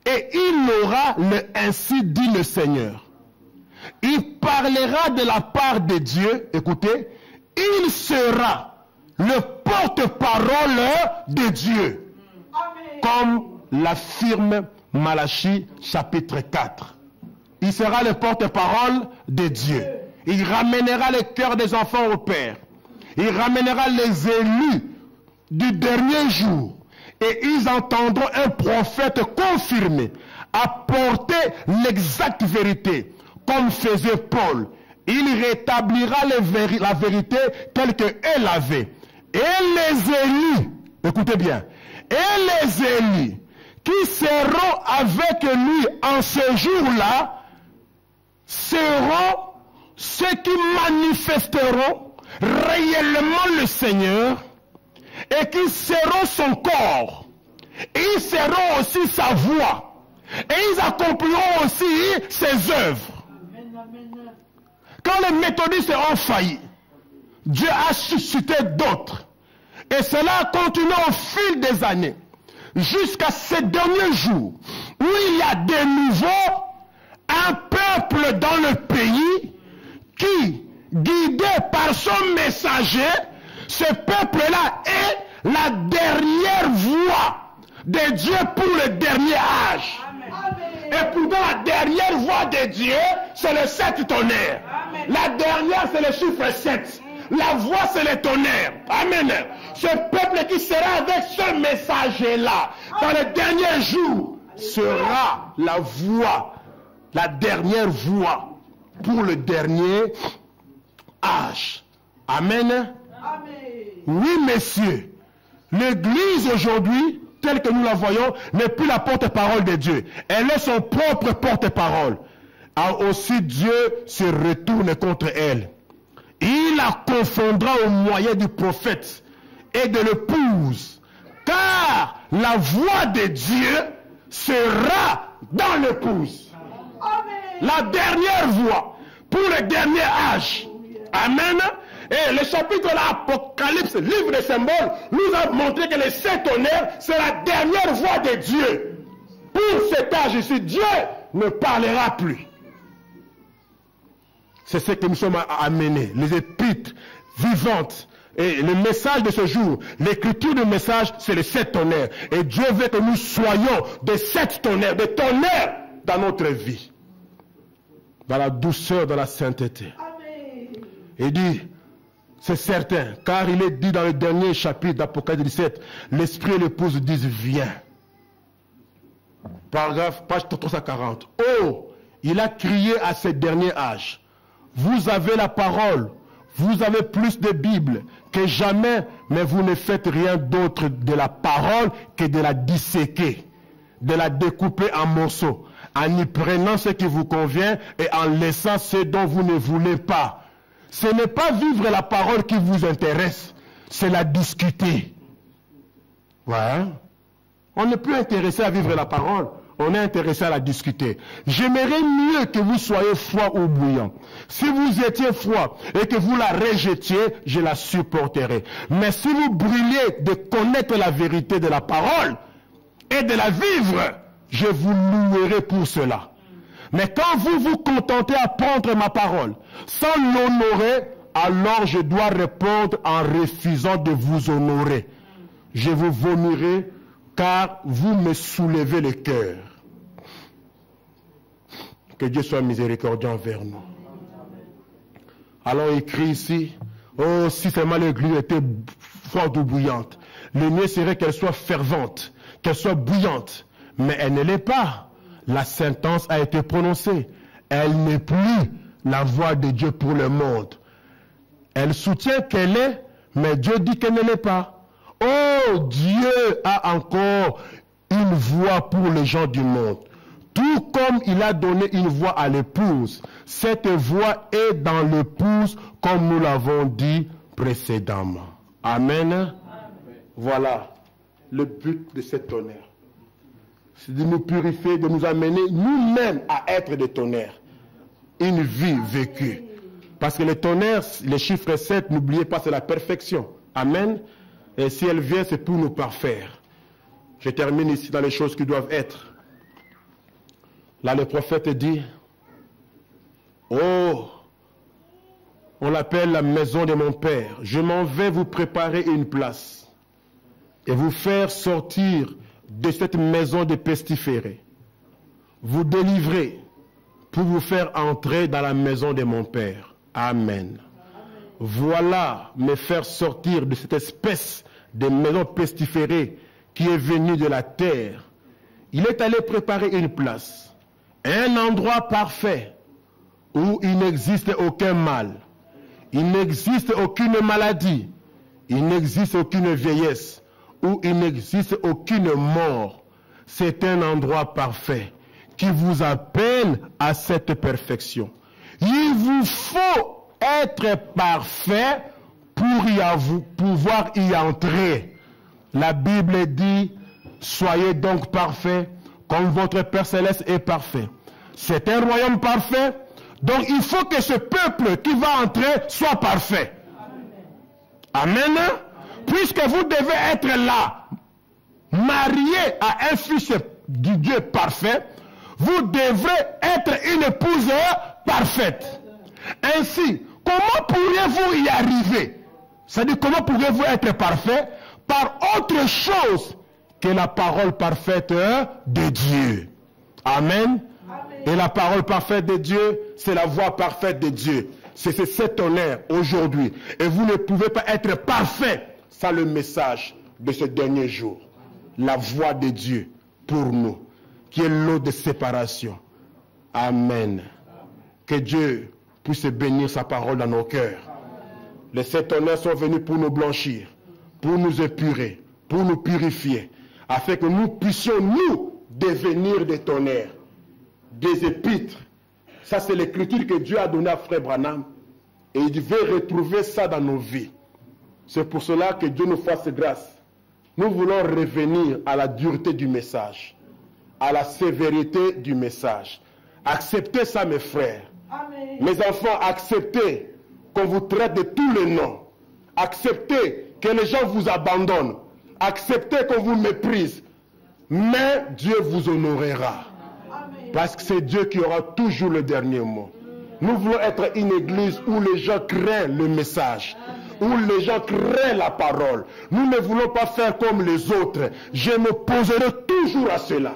Speaker 3: et il aura le ainsi dit le Seigneur. Il parlera de la part de Dieu, écoutez, il sera le porte-parole de Dieu.
Speaker 2: Amen.
Speaker 3: Comme l'affirme Malachie chapitre 4. Il sera le porte-parole de Dieu. Il ramènera le cœur des enfants au Père. Il ramènera les élus du dernier jour. Et ils entendront un prophète confirmé apporter l'exacte vérité, comme faisait Paul. Il rétablira la vérité telle qu'elle avait. Et les élus, écoutez bien, et les élus qui seront avec lui en ce jour-là seront ceux qui manifesteront réellement le Seigneur et qui seront son corps. Et ils seront aussi sa voix. Et ils accompliront aussi ses œuvres. Quand les méthodistes ont failli, Dieu a suscité d'autres. Et cela a continué au fil des années. Jusqu'à ces derniers jours, où il y a de nouveau un peuple dans le pays qui, guidé par son messager, ce peuple-là est la dernière voix de Dieu pour le dernier âge.
Speaker 2: Amen.
Speaker 3: Et pourtant la dernière voix de Dieu, c'est le 7 tonnerres.
Speaker 2: Amen.
Speaker 3: La dernière, c'est le chiffre 7. La voix, c'est le tonnerre. Amen. Ce peuple qui sera avec ce message-là, dans les derniers jours, sera la voix, la dernière voix pour le dernier âge. Amen.
Speaker 2: Amen.
Speaker 3: Oui, messieurs, l'Église aujourd'hui, telle que nous la voyons, n'est plus la porte-parole de Dieu. Elle est son propre porte-parole. Alors aussi Dieu se retourne contre elle. Il la confondra au moyen du prophète et de l'épouse. Car la voix de Dieu sera dans l'épouse.
Speaker 2: Amen.
Speaker 3: La dernière voix pour le dernier âge. Amen. Et le chapitre de l'Apocalypse, livre des symboles, nous a montré que les 7 tonnerres, c'est la dernière voix de Dieu. Pour cet âge ici, Dieu ne parlera plus. C'est ce que nous sommes amenés, les épîtres vivantes. Et le message de ce jour, l'écriture du message, c'est les 7 tonnerres. Et Dieu veut que nous soyons des 7 tonnerres, des tonnerres dans notre vie. Dans la douceur, dans la sainteté.
Speaker 2: Amen.
Speaker 3: Il dit, c'est certain, car il est dit dans le dernier chapitre d'Apocalypse 17, l'esprit et l'épouse disent, viens. Paragraphe, page 340. Oh, il a crié à ce dernier âge. Vous avez la parole, vous avez plus de Bible que jamais, mais vous ne faites rien d'autre de la parole que de la disséquer, de la découper en morceaux, en y prenant ce qui vous convient et en laissant ce dont vous ne voulez pas. Ce n'est pas vivre la parole qui vous intéresse, c'est la discuter. Ouais. On n'est plus intéressé à vivre la parole, on est intéressé à la discuter. J'aimerais mieux que vous soyez froid ou bouillant. Si vous étiez froid et que vous la rejetiez, je la supporterai. Mais si vous brûlez de connaître la vérité de la parole et de la vivre, je vous louerai pour cela. Mais quand vous vous contentez à prendre ma parole sans l'honorer, alors je dois répondre en refusant de vous honorer. Je vous vomirai car vous me soulevez le cœur. Que Dieu soit miséricordieux envers nous. Alors écrit ici, oh, si seulement l'église était forte ou bouillante, le mieux serait qu'elle soit fervente, qu'elle soit bouillante, mais elle ne l'est pas. La sentence a été prononcée. Elle n'est plus la voix de Dieu pour le monde. Elle soutient qu'elle est, mais Dieu dit qu'elle ne l'est pas. Oh, Dieu a encore une voix pour les gens du monde. Tout comme il a donné une voix à l'épouse, cette voix est dans l'épouse, comme nous l'avons dit précédemment. Amen. Amen. Voilà le but de ce tonnerre. C'est de nous purifier, de nous amener nous-mêmes à être des tonnerres. Une vie vécue. Parce que le tonnerre, le chiffre 7, n'oubliez pas, c'est la perfection. Amen. Et si elle vient, c'est pour nous parfaire. Je termine ici dans les choses qui doivent être. Là, le prophète dit, oh, on l'appelle la maison de mon Père. Je m'en vais vous préparer une place et vous faire sortir de cette maison de pestiférés. Vous délivrer pour vous faire entrer dans la maison de mon Père. Amen. Voilà me faire sortir de cette espèce de maison pestiférée qui est venue de la terre. Il est allé préparer une place, un endroit parfait où il n'existe aucun mal, il n'existe aucune maladie, il n'existe aucune vieillesse, où il n'existe aucune mort. C'est un endroit parfait qui vous appelle à cette perfection. Il vous faut être parfait pour pouvoir y entrer. La Bible dit, soyez donc parfaits comme votre Père Céleste est parfait. C'est un royaume parfait, donc il faut que ce peuple qui va entrer soit parfait. Amen. Puisque vous devez être là, marié à un fils du Dieu parfait, vous devrez être une épouse parfaite. Ainsi, comment pourriez-vous y arriver? C'est-à-dire, comment pourriez-vous être parfait? Par autre chose que la parole parfaite de Dieu. Amen. Amen. Et la parole parfaite de Dieu, c'est la voix parfaite de Dieu. C'est cet honneur aujourd'hui. Et vous ne pouvez pas être parfait sans le message de ce dernier jour. La voix de Dieu pour nous, qui est l'eau de séparation. Amen. Que Dieu puisse bénir sa parole dans nos cœurs. Les sept honneurs sont venus pour nous blanchir, pour nous épurer, pour nous purifier, afin que nous puissions, nous, devenir des tonnerres, des épîtres. Ça, c'est l'écriture que Dieu a donnée à Frère Branham. Et il veut retrouver ça dans nos vies. C'est pour cela que Dieu nous fasse grâce. Nous voulons revenir à la dureté du message, à la sévérité du message. Acceptez ça, mes frères. Amen. Mes enfants, acceptez qu'on vous traite de tous les noms. Acceptez que les gens vous abandonnent. Acceptez qu'on vous méprise. Mais Dieu vous honorera. Amen. Parce que c'est Dieu qui aura toujours le dernier mot. Nous voulons être une église où les gens craignent le message, où les gens craignent la parole. Nous ne voulons pas faire comme les autres. Je m'opposerai toujours à cela.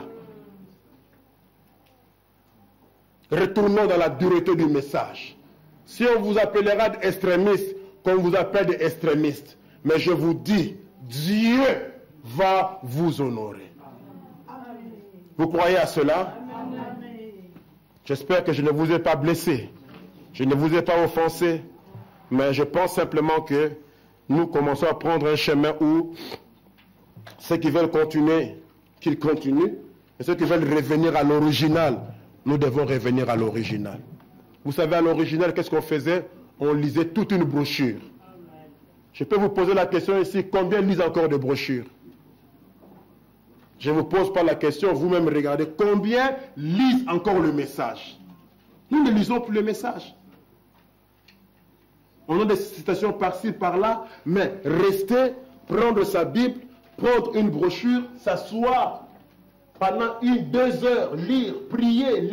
Speaker 3: Retournons dans la dureté du message. Si on vous appellera d'extrémistes, qu'on vous appelle des extrémistes, mais je vous dis, Dieu va vous honorer. Vous croyez à cela? J'espère que je ne vous ai pas blessé, je ne vous ai pas offensé, mais je pense simplement que nous commençons à prendre un chemin où ceux qui veulent continuer, qu'ils continuent, et ceux qui veulent revenir à l'original, nous devons revenir à l'original. Vous savez, à l'original, qu'est-ce qu'on faisait? On lisait toute une brochure. Je peux vous poser la question ici, combien lisent encore de brochures? Je ne vous pose pas la question, vous-même regardez, combien lisent encore le message? Nous ne lisons plus le message. On a des citations par-ci, par-là, mais rester, prendre sa Bible, prendre une brochure, s'asseoir pendant 1-2 heures, lire, prier,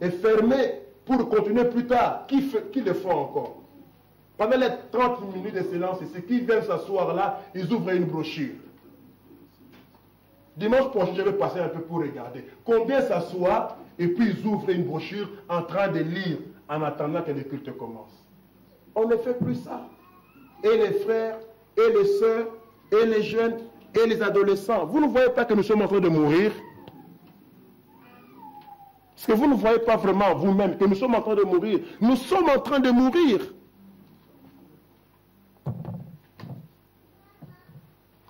Speaker 3: et fermer pour continuer plus tard. Qui le font encore? Pendant les 30 minutes de silence ici, qui viennent s'asseoir là, ils ouvrent une brochure. Dimanche prochain, je vais passer un peu pour regarder. Combien s'assoient et puis ils ouvrent une brochure en train de lire en attendant que le culte commence. On ne fait plus ça. Et les frères, et les sœurs, et les jeunes, et les adolescents. Vous ne voyez pas que nous sommes en train de mourir? Est-ce que vous ne voyez pas vraiment vous-même que nous sommes en train de mourir? Nous sommes en train de mourir.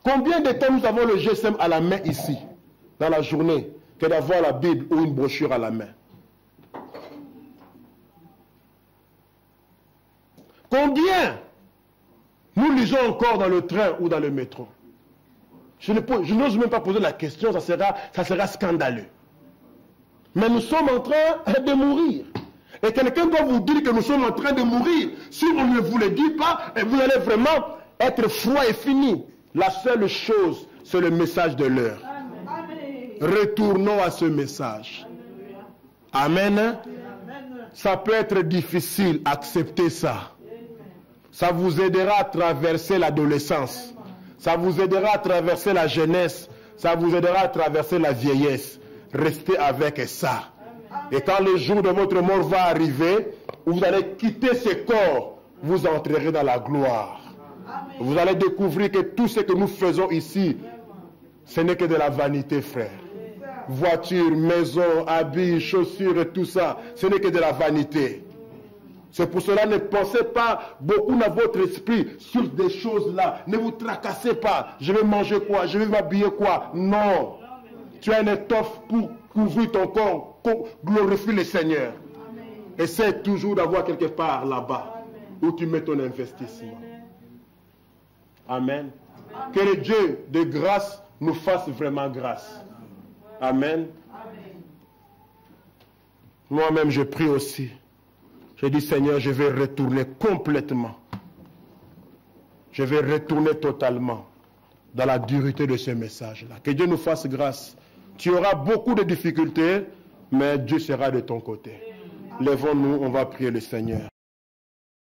Speaker 3: Combien de temps nous avons le GSM à la main ici, dans la journée, que d'avoir la Bible ou une brochure à la main? Combien nous lisons encore dans le train ou dans le métro? Je n'ose même pas poser la question, ça sera scandaleux. Mais nous sommes en train de mourir. Et quelqu'un doit vous dire que nous sommes en train de mourir. Si on ne vous le dit pas, vous allez vraiment être froid et fini. La seule chose, c'est le message de l'heure. Retournons à ce message. Amen. Ça peut être difficile, acceptez ça. Ça vous aidera à traverser l'adolescence. Ça vous aidera à traverser la jeunesse. Ça vous aidera à traverser la vieillesse. Restez avec ça. Et quand le jour de votre mort va arriver, vous allez quitter ce corps, vous entrerez dans la gloire. Vous allez découvrir que tout ce que nous faisons ici, ce n'est que de la vanité, frère. Voiture, maison, habits, chaussures et tout ça, ce n'est que de la vanité. C'est pour cela, ne pensez pas beaucoup dans votre esprit sur des choses-là. Ne vous tracassez pas. Je vais manger quoi? Je vais m'habiller quoi? Non. Tu as une étoffe pour couvrir ton corps. Glorifie le Seigneur. Essaie toujours d'avoir quelque part là-bas où tu mets ton investissement. Amen. Que le Dieu de grâce nous fasse vraiment grâce. Amen. Moi-même, je prie aussi. Je dis, Seigneur, je vais retourner complètement. Je vais retourner totalement dans la dureté de ce message-là. Que Dieu nous fasse grâce. Tu auras beaucoup de difficultés, mais Dieu sera de ton côté. Lèvons-nous, on va prier le Seigneur.